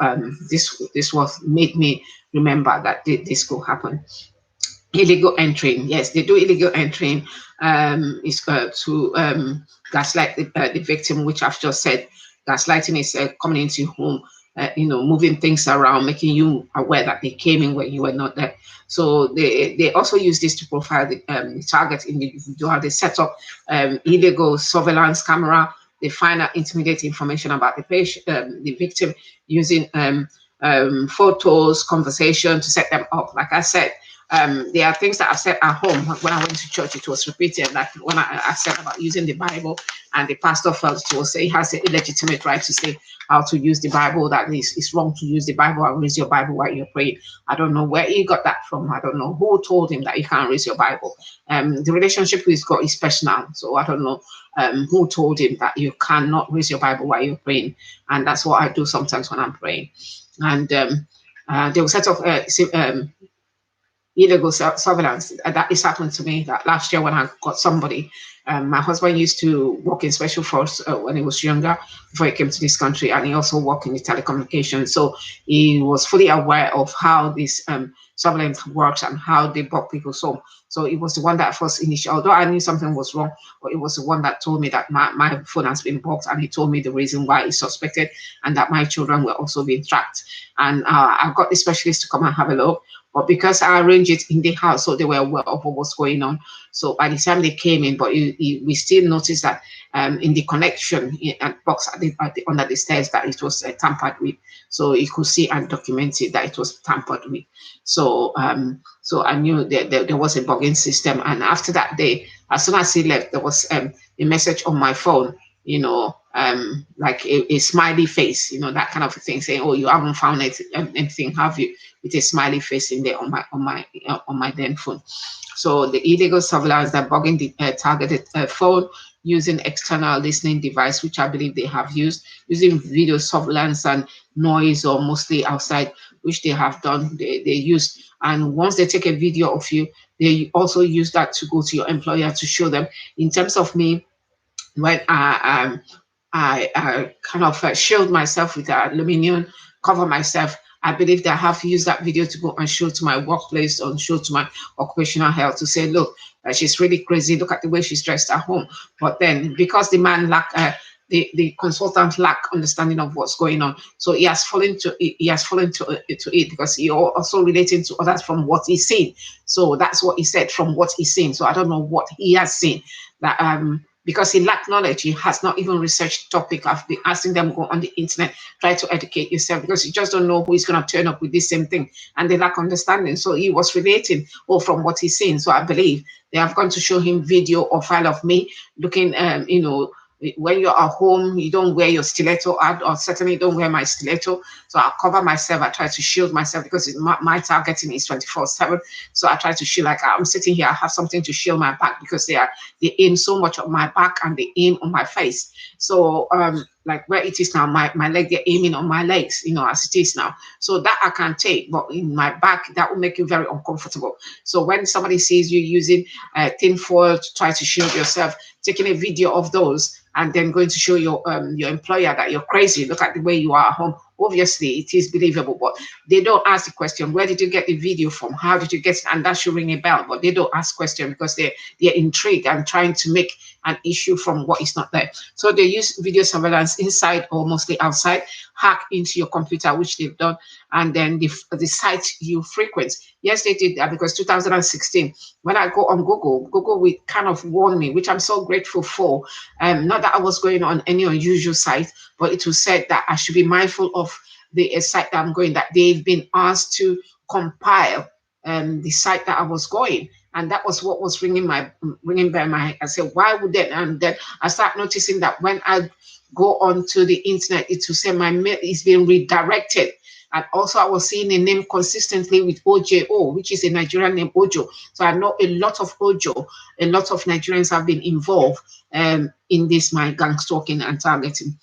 this was made me remember that this could happen. Illegal entering, yes, they do illegal entering. Is to gaslight the victim, which I've just said. Gaslighting is coming into your home, moving things around, making you aware that they came in when you were not there. So they also use this to profile the target individual. They set up illegal surveillance camera. They find out intimidate information about the patient, the victim, using photos, conversation to set them up. Like I said, there are things that I've said at home. When I went to church, it was repeated. Like when I said about using the Bible, and the pastor felt it was, he has a legitimate right to say how to use the Bible, that it's wrong to use the Bible and raise your Bible while you're praying. I don't know where he got that from. I don't know who told him that you can't raise your Bible. The relationship with God is personal, so I don't know who told him that you cannot raise your Bible while you're praying. And that's what I do sometimes when I'm praying. And they will set up illegal surveillance. That is happened to me that last year when I got somebody. My husband used to work in special force when he was younger, before he came to this country, and he also worked in the telecommunications. So he was fully aware of how this surveillance works and how they block people's home. So it was the one that first initially, although I knew something was wrong, but it was the one that told me that my phone has been blocked, and he told me the reason why he suspected, and that my children were also being tracked. And I got the specialist to come and have a look. But because I arranged it in the house, so they were aware of what was going on. So by the time they came in, but we still noticed that in the connection box under the stairs, that it was tampered with. So you could see and document it that it was tampered with. So so I knew that there was a bugging system. And after that day, as soon as he left, there was a message on my phone, like a smiley face, that kind of a thing, saying, "Oh, you haven't found anything, have you?" With a smiley face in there on my then phone. So the illegal surveillance, that bugging the targeted phone, using external listening device, which I believe they have used, using video surveillance and noise, or mostly outside, which they have done. They use, and once they take a video of you, they also use that to go to your employer to show them. In terms of me, when I kind of shield myself with aluminum, cover myself. I believe that I have to use that video to go and show to my workplace, or show to my occupational health, to say, look, she's really crazy. Look at the way she's dressed at home. But then, because the man the consultant lack understanding of what's going on, so he has fallen to it, because he also relating to others from what he's seen. So that's what he said, from what he's seen. So I don't know what he has seen. That because he lacked knowledge, he has not even researched the topic. I've been asking them, go on the internet, try to educate yourself, because you just don't know who is going to turn up with this same thing, and they lack understanding. So he was relating, from what he's seen. So I believe they have gone to show him video or file of me looking, when you're at home, you don't wear your stiletto out, or certainly don't wear my stiletto. So I cover myself. I try to shield myself, because my targeting is 24/7. So I try to shield, like I'm sitting here, I have something to shield my back, because they aim so much on my back and they aim on my face. So like where it is now, my leg, they're aiming on my legs, as it is now. So that I can take, but in my back, that will make you very uncomfortable. So when somebody sees you using tin foil to try to shield yourself, taking a video of those, and then going to show your employer that you're crazy, look at the way you are at home, obviously it is believable. But they don't ask the question, where did you get the video from? How did you get it? And that should ring a bell. But they don't ask question, because they're intrigued and trying to make an issue from what is not there. So they use video surveillance inside or mostly outside, hack into your computer, which they've done, and then the site you frequent. Yes, they did that, because 2016, when I go on Google will kind of warn me, which I'm so grateful for. Not that I was going on any unusual site, but it was said that I should be mindful of the site that I'm going, that they've been asked to compile the site that I was going. And that was what was ringing by my head. I said, why would that? And then I start noticing that when I go onto the internet, it will say my mail is being redirected. And also, I was seeing a name consistently with OJO, which is a Nigerian name, Ojo. So I know a lot of Ojo, a lot of Nigerians have been involved in this, my gang stalking and targeting.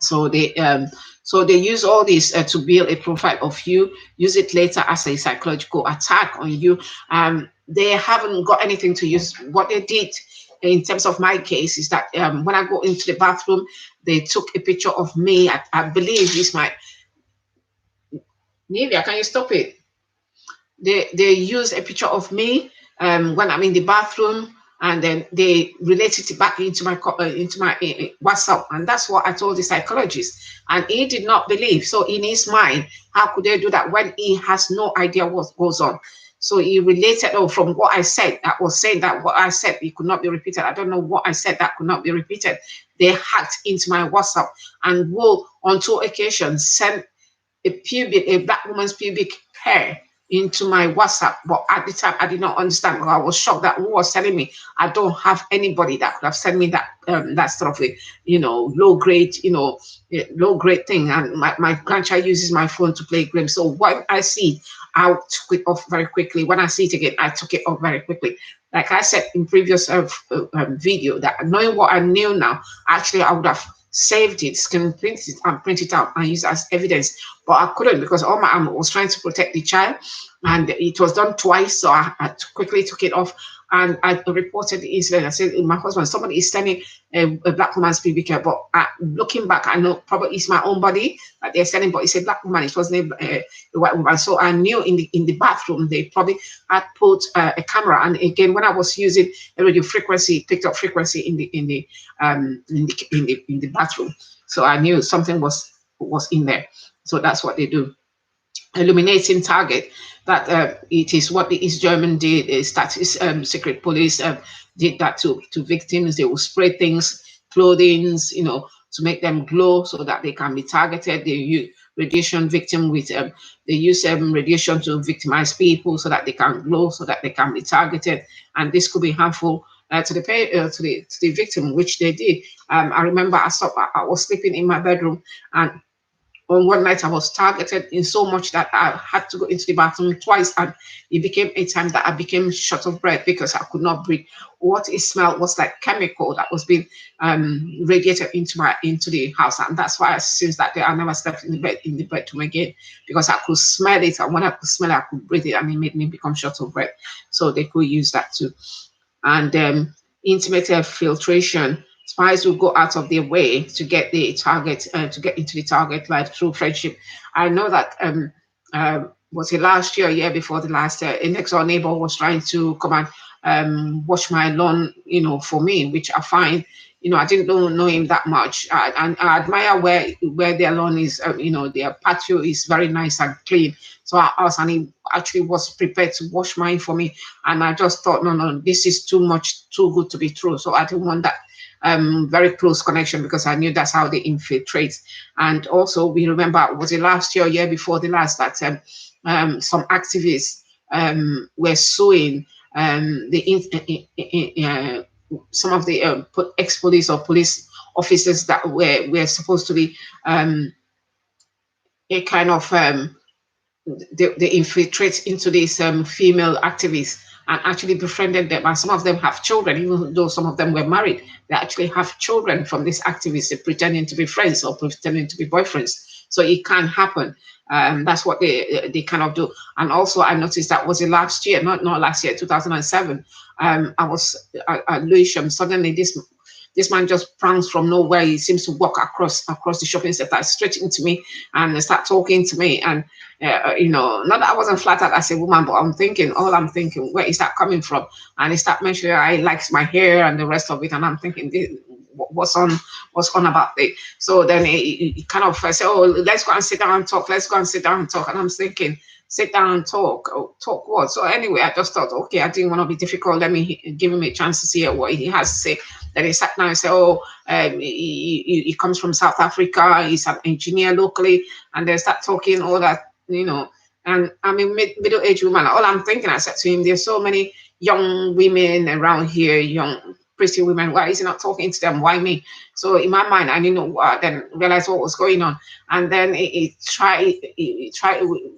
So they use all this to build a profile of you, use it later as a psychological attack on you. They haven't got anything to use. What they did in terms of my case is that when I go into the bathroom, they took a picture of me. I believe it's my Nivea. Can you stop it? They use a picture of me when I'm in the bathroom, and then they related it back into my WhatsApp, and that's what I told the psychologist, and he did not believe. So in his mind, how could they do that when he has no idea what goes on? So he related, from what I said, that was saying that what I said, it could not be repeated. I don't know what I said that could not be repeated. They hacked into my WhatsApp and will, on 2 occasions, send a black woman's pubic hair into my WhatsApp. But at the time, I did not understand. I was shocked that who was telling me. I don't have anybody that could have sent me that sort of low grade, low grade thing. And my grandchild uses my phone to play games. So when I see, I took it off very quickly. When I see it again, I took it off very quickly. Like I said in previous video, that knowing what I knew now, actually I would have saved it, screen print it, and print it out and use it as evidence. But I couldn't, because all my arm was trying to protect the child, and it was done twice. So I quickly took it off, and I reported the incident. I said, my husband, somebody is sending a black woman's pubic hair. But looking back, I know probably it's my own body that they're sending, but it's a black woman. It wasn't a white woman. So I knew in the bathroom they probably had put a camera. And again, when I was using a radio frequency, picked up frequency in the bathroom. So I knew something was in there. So that's what they do. Illuminating target, that it is what the East German did. Secret police did that to victims. They will spray things, clothings, to make them glow so that they can be targeted. They use radiation victim with they use radiation to victimize people so that they can glow, so that they can be targeted, and this could be harmful to the victim, which they did. I remember I was sleeping in my bedroom, and on one night I was targeted in so much that I had to go into the bathroom twice, and it became a time that I became short of breath because I could not breathe. What it smelled was like chemical that was being radiated into the house, and that's why since that day I never slept in the bedroom again, because I could smell it, and when I could smell it, I could breathe it, and it made me become short of breath. So they could use that too. And intimate filtration. Spies will go out of their way to get the target, to get into the target, like through friendship. I know that was it last year before the last, a next door neighbor was trying to come and watch my lawn, for me, which I find, I didn't know him that much. And I admire where their lawn is, their patio is very nice and clean. So I asked, and he actually was prepared to wash mine for me. And I just thought, no, this is too good to be true. So I didn't want that very close connection, because I knew that's how they infiltrate. And also, we remember, was it last year before the last, that some activists were suing some of the ex-police or police officers that were supposed to be a kind of they infiltrate into these female activists and actually befriended them. And some of them have children, even though some of them were married. They actually have children from these activists, pretending to be friends or pretending to be boyfriends. So it can happen. That's what they kind of do. And also, I noticed that was it last year, not last year, 2007. I was at Lewisham. Suddenly, this man just pranks from nowhere. He seems to walk across the shopping center, straight into me, and start talking to me. And not that I wasn't flattered as a woman, but I'm thinking, where is that coming from? And he start mentioning I likes my hair and the rest of it, and I'm thinking, what's on about it. So then he kind of said, oh, let's go and sit down and talk. Let's go and sit down and talk. And I'm thinking, sit down and talk. Oh, talk what? So anyway, I just thought, okay, I didn't want to be difficult. Let me give him a chance to see what he has to say. Then he sat down and said, oh, he comes from South Africa. He's an engineer locally. And they start talking all that, and I'm a middle-aged woman. All I'm thinking, I said to him, there's so many young women around here, young pretty women. Why is he not talking to them? Why me? So in my mind, I didn't know what. Then realized what was going on, and then he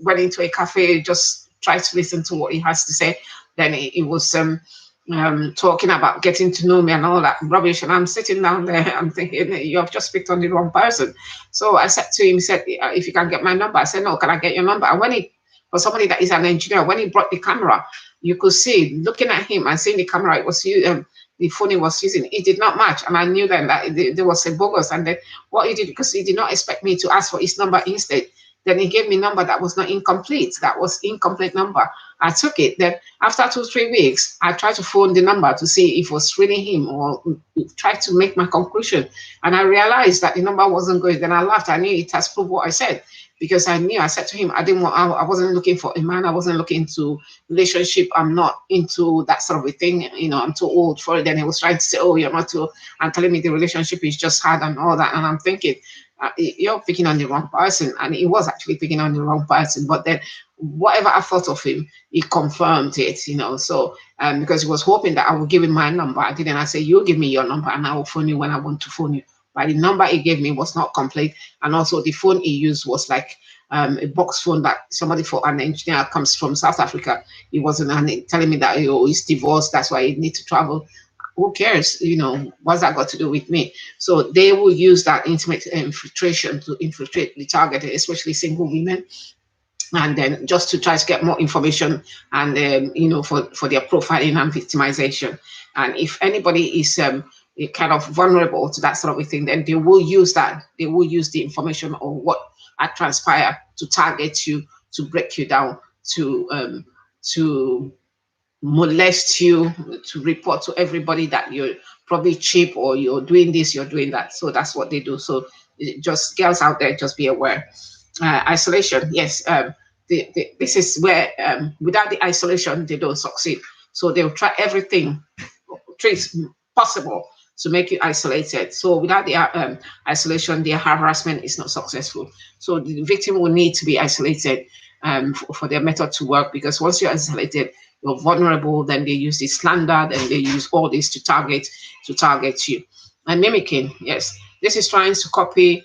went into a cafe, just tried to listen to what he has to say. Then he was talking about getting to know me and all that rubbish, and I'm sitting down there, I'm thinking, you have just picked on the wrong person. So I said to him, he said, if you can get my number. I said, no, can I get your number? And for somebody that is an engineer, when he brought the camera, you could see, looking at him and seeing the camera, it was the phone he was using, it did not match. And I knew then that there was a bogus. And then what he did, because he did not expect me to ask for his number instead, then he gave me a number that was not incomplete. That was incomplete number. I took it. Then after 2-3 weeks, I tried to phone the number to see if it was really him, or tried to make my conclusion. And I realized that the number wasn't good. Then I laughed. I knew it has proved what I said, because I said to him, I wasn't looking for a man. I wasn't looking into relationship. I'm not into that sort of a thing. I'm too old for it. Then he was trying to say, oh, you're not too, and telling me the relationship is just hard and all that. And I'm thinking, you're picking on the wrong person. And he was actually picking on the wrong person. But then whatever I thought of him, he confirmed it, So because he was hoping that I would give him my number. I didn't. I said, you give me your number and I will phone you when I want to phone you. But the number he gave me was not complete. And also the phone he used was like a box phone that somebody, for an engineer, comes from South Africa. He wasn't telling me that he's divorced. That's why he needs to travel. Who cares? What's that got to do with me? So they will use that intimate infiltration to infiltrate the target, especially single women, and then just to try to get more information and for their profiling and victimization. And if anybody is kind of vulnerable to that sort of a thing, then they will use that. They will use the information or what had transpired to target you, to break you down, to molest you, to report to everybody that you're probably cheap or you're doing this, you're doing that. So that's what they do. So just girls out there, just be aware. Isolation, yes. This is where without the isolation, they don't succeed. So they'll try everything possible to make you isolated. So without the isolation, their harassment is not successful. So the victim will need to be isolated for their method to work, because once you're isolated, you're vulnerable. Then they use this slander, then they use all this to target you. And mimicking, yes, this is trying to copy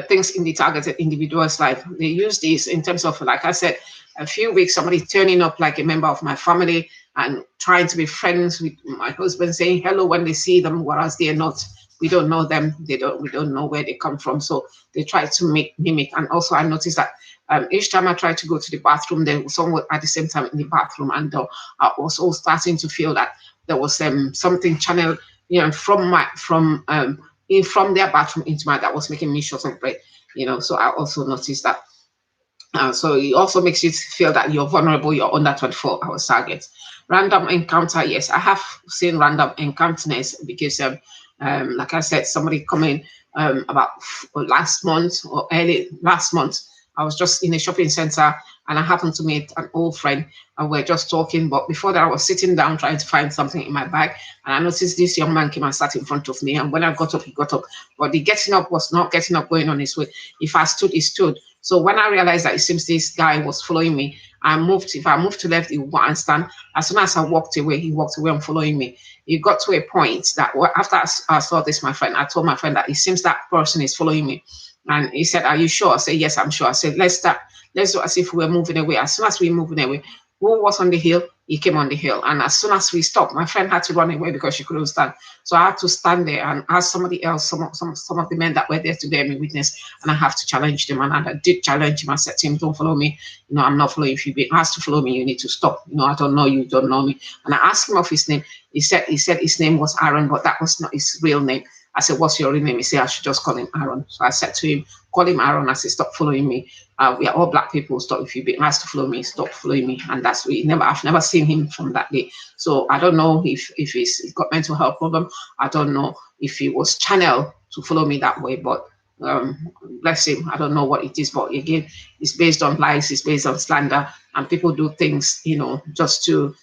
things in the targeted individual's life. They use this in terms of, like I said, a few weeks, somebody turning up like a member of my family and trying to be friends with my husband, saying hello when they see them, whereas they're not. We don't know them. We don't know where they come from. So they try to mimic. And also I noticed that each time I tried to go to the bathroom, there was someone at the same time in the bathroom, and I was all starting to feel that there was something channeled, from their bathroom into mine that was making me short of breath. So I also noticed that. So it also makes you feel that you're vulnerable, you're under 24-hour target. Random encounter, yes, I have seen random encounters, because like I said, somebody coming about last month or early last month, I was just in a shopping center and I happened to meet an old friend and we're just talking. But before that, I was sitting down trying to find something in my bag, and I noticed this young man came and sat in front of me. And when I got up, he got up. But the getting up was not getting up, going on his way. If I stood, he stood. So when I realized that it seems this guy was following me, I moved. If I moved to left, he would go and stand. As soon as I walked away, he walked away and following me. It got to a point that after I saw this, my friend, I told my friend that it seems that person is following me. And he said, are you sure? I said, yes, I'm sure. I said, let's do as if we're moving away. As soon as we're moving away, who was on the hill? He came on the hill. And as soon as we stopped, my friend had to run away because she couldn't stand. So I had to stand there and ask somebody else, some of the men that were there to bear me witness, and I have to challenge them. And I did challenge him. I said to him, don't follow me. I'm not following you. If you've been asked to follow me, you need to stop. I don't know you, don't know me. And I asked him of his name. He said his name was Aaron, but that was not his real name. I said, what's your real name? He said, I should just call him Aaron. So I said to him, call him Aaron. I said, stop following me. We are all black people. Stop. If you be nice to follow me, stop following me. And that's we never. I've never seen him from that day. So I don't know if he's got mental health problem. I don't know if he was channeled to follow me that way. But bless him. I don't know what it is. But again, it's based on lies. It's based on slander, and people do things, just to.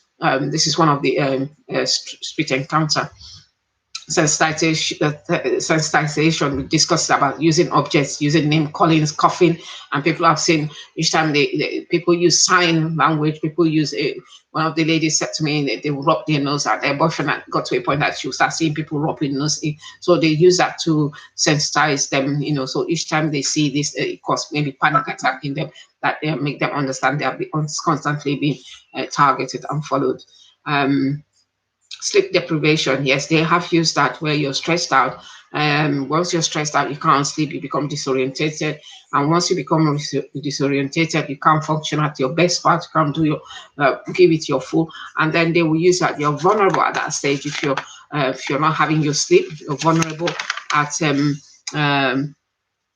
This is one of the street encounter. Sensitization, we discussed about using objects, using name callings, coughing, and people have seen each time people use sign language. People use one of the ladies said to me they will rub their nose at their boyfriend, and got to a point that she will start seeing people rubbing nose. So they use that to sensitize them, so each time they see this, it causes maybe panic attack in them, that they make them understand they are constantly being targeted and followed. Sleep deprivation, yes, they have used that where you're stressed out. Once you're stressed out, you can't sleep, you become disorientated. And once you become disorientated, you can't function at your best part, you can't do give it your full. And then they will use that you're vulnerable at that stage. If you're not having your sleep, you're vulnerable at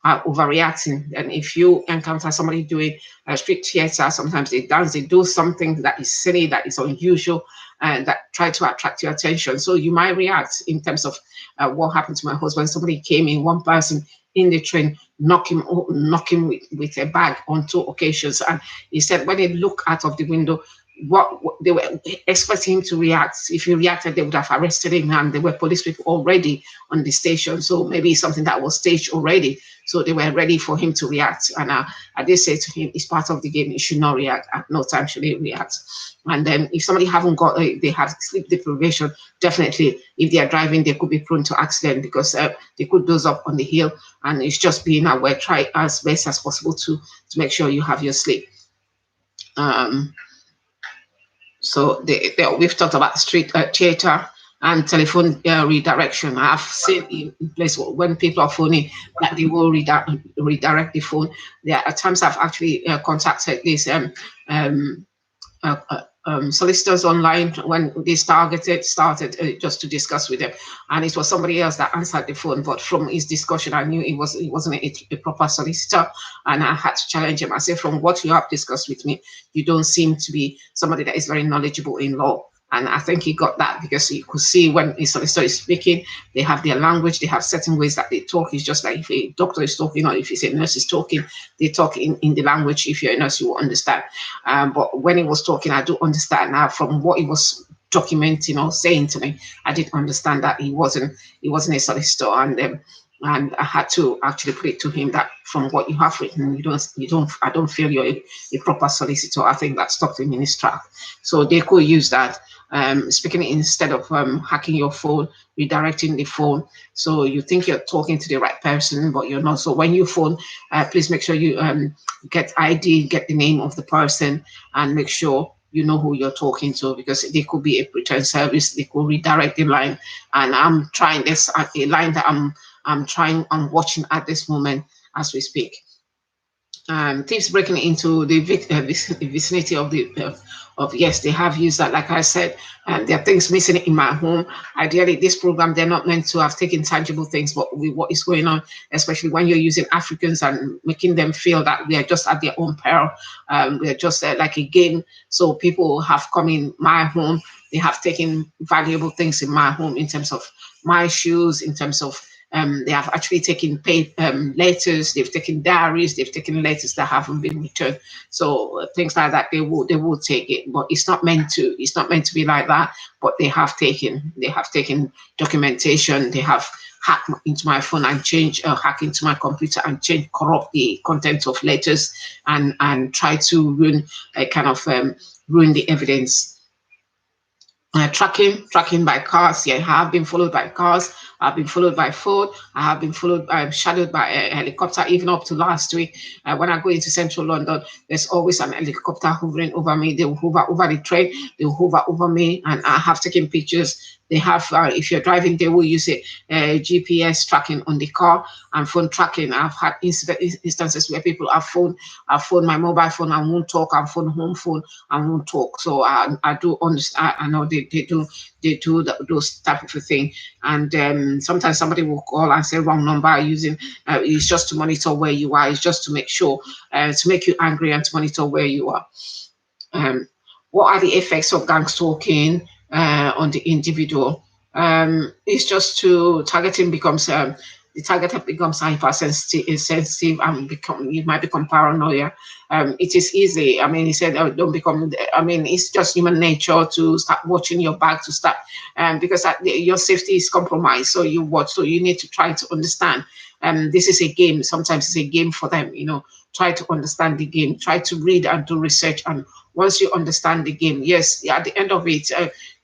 overreacting. And if you encounter somebody doing street theater, sometimes they dance, they do something that is silly, that is unusual, and that try to attract your attention. So you might react in terms of what happened to my husband. Somebody came in, one person in the train, knock him with a bag on 2 occasions. And he said when they look out of the window, what they were expecting him to react. If he reacted, they would have arrested him, and there were police people already on the station. So maybe something that was staged already. So they were ready for him to react. And I did say to him, it's part of the game. He should not react. At no time should he react. And then if somebody haven't got, they have sleep deprivation, definitely if they are driving, they could be prone to accident, because they could doze up on the hill. And it's just being aware, try as best as possible to make sure you have your sleep. So we've talked about street theater and telephone redirection. I've seen in place when people are phoning that they will redirect the phone. There are times I've actually contacted these solicitors online when they started just to discuss with them, and it was somebody else that answered the phone. But from his discussion, I knew it wasn't a proper solicitor, and I had to challenge him. I said, from what you have discussed with me, you don't seem to be somebody that is very knowledgeable in law. And I think he got that, because you could see when a solicitor is speaking, they have their language, they have certain ways that they talk. It's just like if a doctor is talking, or if it's a nurse is talking, they talk in the language. If you're a nurse, you will understand. But when he was talking, I do understand now from what he was documenting or saying to me. I did understand that he wasn't a solicitor, and I had to actually put it to him that from what you have written, I don't feel you're a proper solicitor. I think that stopped him in his track. So they could use that. Speaking instead of hacking your phone, redirecting the phone. So you think you're talking to the right person, but you're not. So when you phone, please make sure you get ID, get the name of the person, and make sure you know who you're talking to, because they could be a pretend service. They could redirect the line. And I'm trying this at a line that I'm watching at this moment as we speak. Thieves breaking into the vicinity of yes, they have used that. Like I said, there are things missing in my home. Ideally, this program, they're not meant to have taken tangible things, but with what is going on, especially when you're using Africans and making them feel that they are just at their own peril, they're just like a game. So people have come in my home, they have taken valuable things in my home in terms of my shoes, in terms of they have actually taken letters, they've taken diaries, they've taken letters that haven't been returned. So things like that, they will take it, but it's not meant to be like that. But they have taken documentation, they have hacked into my phone and hack into my computer and corrupt the content of letters and try to ruin the evidence. Tracking by cars. Yeah, I have been followed by cars. I've been followed by phone. I have been shadowed by a helicopter, even up to last week. When I go into central London, there's always an helicopter hovering over me. They will hover over the train. They will hover over me, and I have taken pictures. They have, if you're driving, they will use GPS tracking on the car and phone tracking. I've had instances where people have phone, my mobile phone, and won't talk, and home phone and won't talk. So I do understand. I know they do those type of a thing. And sometimes somebody will call and say wrong number using, it's just to monitor where you are. It's just to make sure, to make you angry and to monitor where you are. Um, what are the effects of gang stalking on the individual? It's just to targeting becomes the target becomes sensitive and you might become paranoia. It is easy. I mean, he said, don't become. I mean, it's just human nature to start watching your back, to start because your safety is compromised. So you watch. So you need to try to understand. This is a game. Sometimes it's a game for them. Try to understand the game. Try to read and do research. And once you understand the game, yes, at the end of it,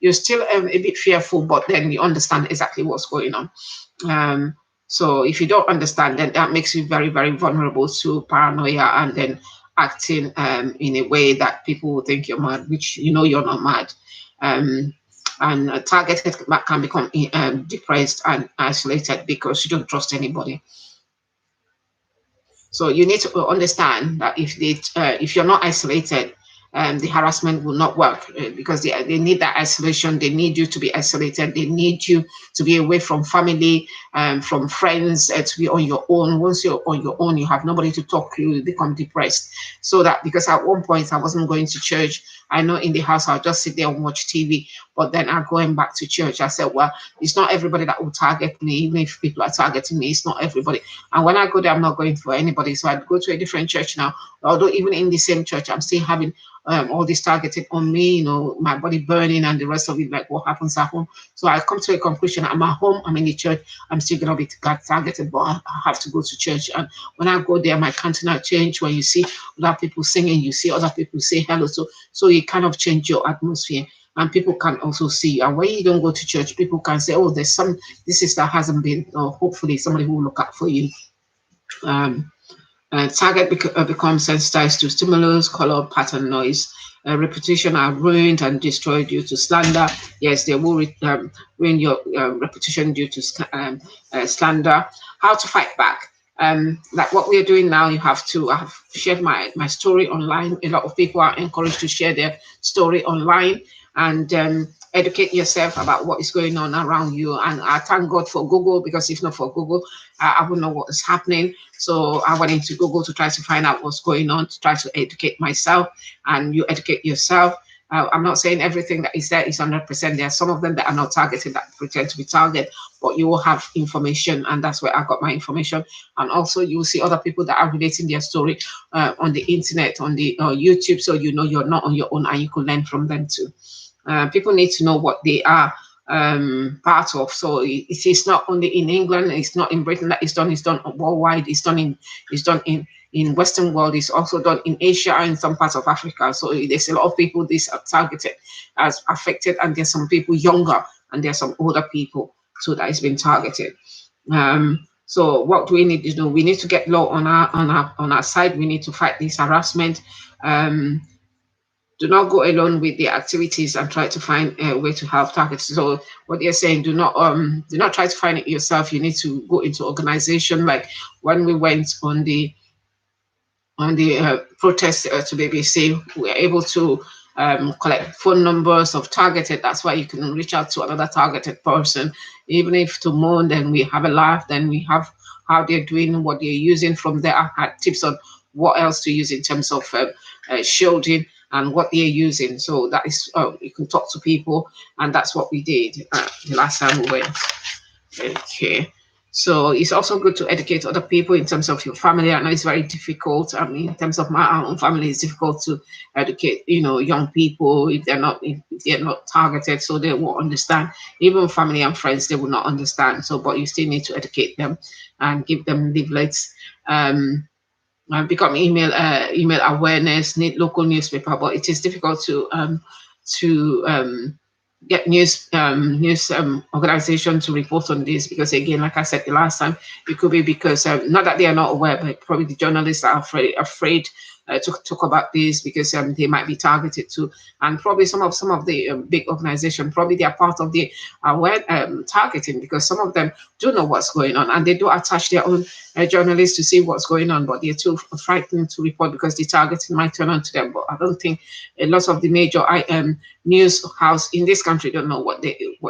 you're still a bit fearful, but then you understand exactly what's going on. So if you don't understand, then that makes you very, very vulnerable to paranoia and then acting in a way that people will think you're mad, which you're not mad. And targeted can become depressed and isolated because you don't trust anybody. So you need to understand that if you're not isolated, the harassment will not work because they need that isolation. They need you to be isolated. They need you to be away from family, from friends, to be on your own. Once you're on your own, you have nobody to talk to. You become depressed. So that because at one point I wasn't going to church. I know in the house I'll just sit there and watch TV, but then I'm going back to church. I said, well, it's not everybody that will target me. Even if people are targeting me, it's not everybody. And when I go there, I'm not going for anybody. So I'd go to a different church now. Although even in the same church, I'm still having all this targeted on me, my body burning and the rest of it, like what happens at home. So I come to a conclusion. I'm at home, I'm in the church, I'm still going to be targeted, but I have to go to church. And when I go there, my countenance change. When you see other people singing, you see other people say hello. So you kind of change your atmosphere. And people can also see you. And when you don't go to church, people can say, oh, this sister hasn't been, or hopefully somebody who will look out for you. Target becomes sensitized to stimulus, color, pattern, noise. Reputation are ruined and destroyed due to slander. Yes, they will ruin your reputation due to slander. How to fight back? Like what we're doing now, I have shared my story online. A lot of people are encouraged to share their story online and educate yourself about what is going on around you. And I thank God for Google, because if not for Google, I wouldn't know what is happening. So I went into Google to try to find out what's going on, to try to educate myself, and you educate yourself. I'm not saying everything that is there is 100%. There are some of them that are not targeted, that pretend to be targeted, but you will have information, and that's where I got my information. And also you will see other people that are relating their story on the internet, on the YouTube, so you're not on your own, and you can learn from them too. People need to know what they are part of. So it is not only in England, it's not in Britain that it's done worldwide. It's done in Western world. It's also done in Asia and some parts of Africa. So there's a lot of people this are targeted as affected, and there's some people younger and there's some older people so that it's been targeted. So what do we need to do? We need to get law on our side. We need to fight this harassment. Do not go alone with the activities and try to find a way to help targets. So what they're saying, do not try to find it yourself. You need to go into organization. Like when we went on the protest to BBC, we were able to collect phone numbers of targeted. That's why you can reach out to another targeted person, even if to mourn, then we have a laugh, then we have how they're doing, what they're using. From there, I had tips on what else to use in terms of shielding and what they're using. So that is, you can talk to people, and that's what we did the last time we went. Okay. So it's also good to educate other people in terms of your family. I know it's very difficult. I mean, in terms of my own family, it's difficult to educate, young people if they're not targeted, so they won't understand. Even family and friends, they will not understand. So, but you still need to educate them and give them leaflets. Become email awareness, need local newspaper, but it is difficult to get news organization to report on this, because again, like I said the last time, it could be because not that they are not aware, but probably the journalists are afraid to talk about this, because they might be targeted too. And probably some of the big organizations, probably they are part of the targeting, because some of them do know what's going on, and they do attach their own journalists to see what's going on, but they're too frightened to report because the targeting might turn on to them. But I don't think a lot of the major news house in this country don't know what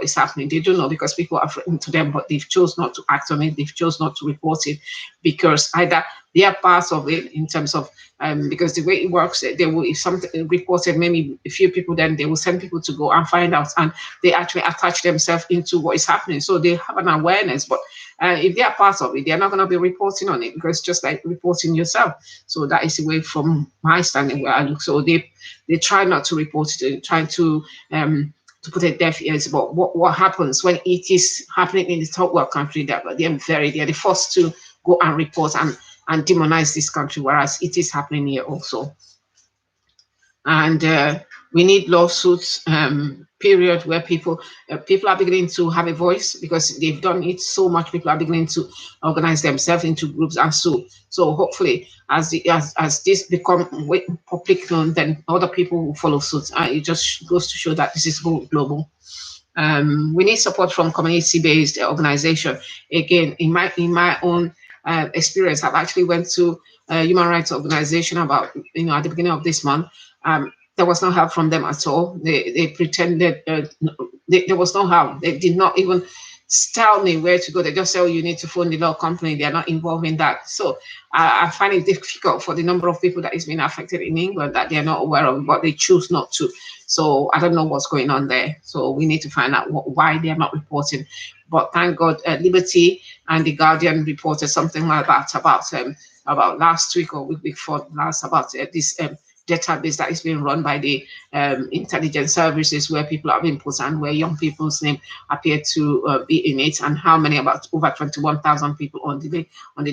is happening. They do know because people are threatening to them, but they've chose not to act on it. They've chose not to report it, because either they are part of it in terms of because the way it works, they will, if something reported, maybe a few people, then they will send people to go and find out, and they actually attach themselves into what is happening. So they have an awareness, but if they are part of it, they're not going to be reporting on it, because it's just like reporting yourself. So that is the way from my standing where I look. So they try not to report it, they try to put a deaf ears. But what happens when it is happening in the third world country? They're the first to go and report and demonize this country, whereas it is happening here also. And we need lawsuits period, where people are beginning to have a voice, because they've done it so much. People are beginning to organize themselves into groups and so hopefully as this become public known, then other people will follow suit. It just goes to show that this is global. We need support from community-based organization. Again, in my own experience, I've actually went to a human rights organization about at the beginning of this month. There was no help from them at all. They pretended there was no help. They did not even tell me where to go. They just say, "Oh, you need to phone the law company." They are not involved in that. So I find it difficult for the number of people that is being affected in England, that they are not aware of, but they choose not to. So I don't know what's going on there. So we need to find out why they are not reporting. But thank God, Liberty and the Guardian reported something like that about last week or week before last, about this database that is being run by the intelligence services, where people have been put and where young people's name appear to be in it, and how many, about over 21,000 people on the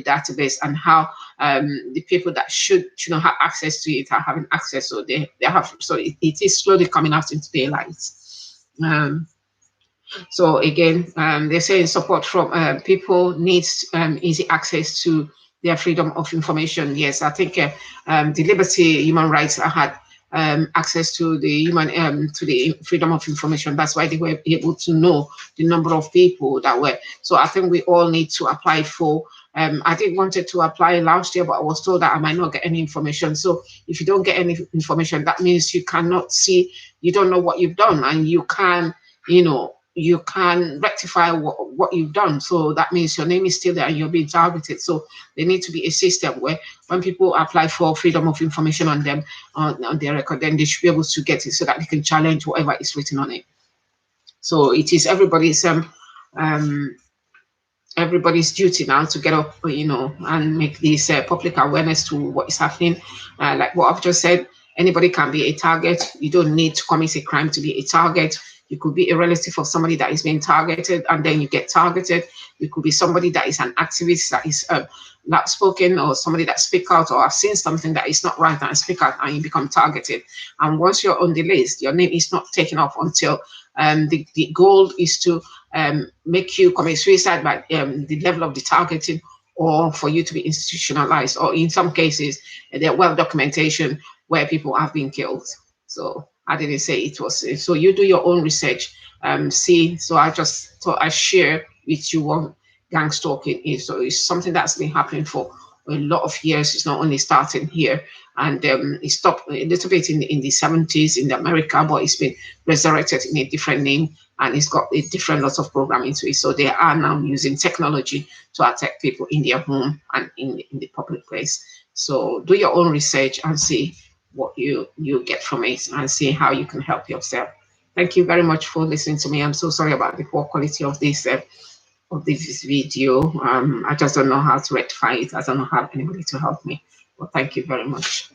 database, and how the people that should have access to it are having access. So they have, so it is slowly coming out into daylight. So again, they're saying support from people needs easy access to their freedom of information. Yes, I think the Liberty Human Rights had access to the freedom of information. That's why they were able to know the number of people that were. So I think we all need to apply for. I did wanted to apply last year, but I was told that I might not get any information. So if you don't get any information, that means you cannot see, you don't know what you've done, and you can, you can rectify what you've done. So that means your name is still there and you're being targeted. So there needs to be a system where when people apply for freedom of information on them, on their record, then they should be able to get it so that they can challenge whatever is written on it. So it is everybody's duty now to get up, and make this public awareness to what is happening. Like what I've just said, anybody can be a target. You don't need to commit a crime to be a target. You could be a relative of somebody that is being targeted, and then you get targeted. You could be somebody that is an activist that is outspoken, or somebody that speak out, or have seen something that is not right and speak out, and you become targeted. And once you're on the list, your name is not taken off until the goal is to make you commit suicide by the level of the targeting, or for you to be institutionalized, or in some cases, there are well documentation where people have been killed. So I didn't say it was. So you do your own research, see. So I just thought I share with you what gang stalking is. So it's something that's been happening for a lot of years. It's not only starting here, and it stopped a little bit in the 70s in America, but it's been resurrected in a different name, and it's got a different lots of programming to it. So they are now using technology to attack people in their home and in the public place. So do your own research and see what you get from it, and see how you can help yourself. Thank you very much for listening to me. I'm so sorry about the poor quality of this video. I just don't know how to rectify it. I don't know how anybody to help me. Well, thank you very much.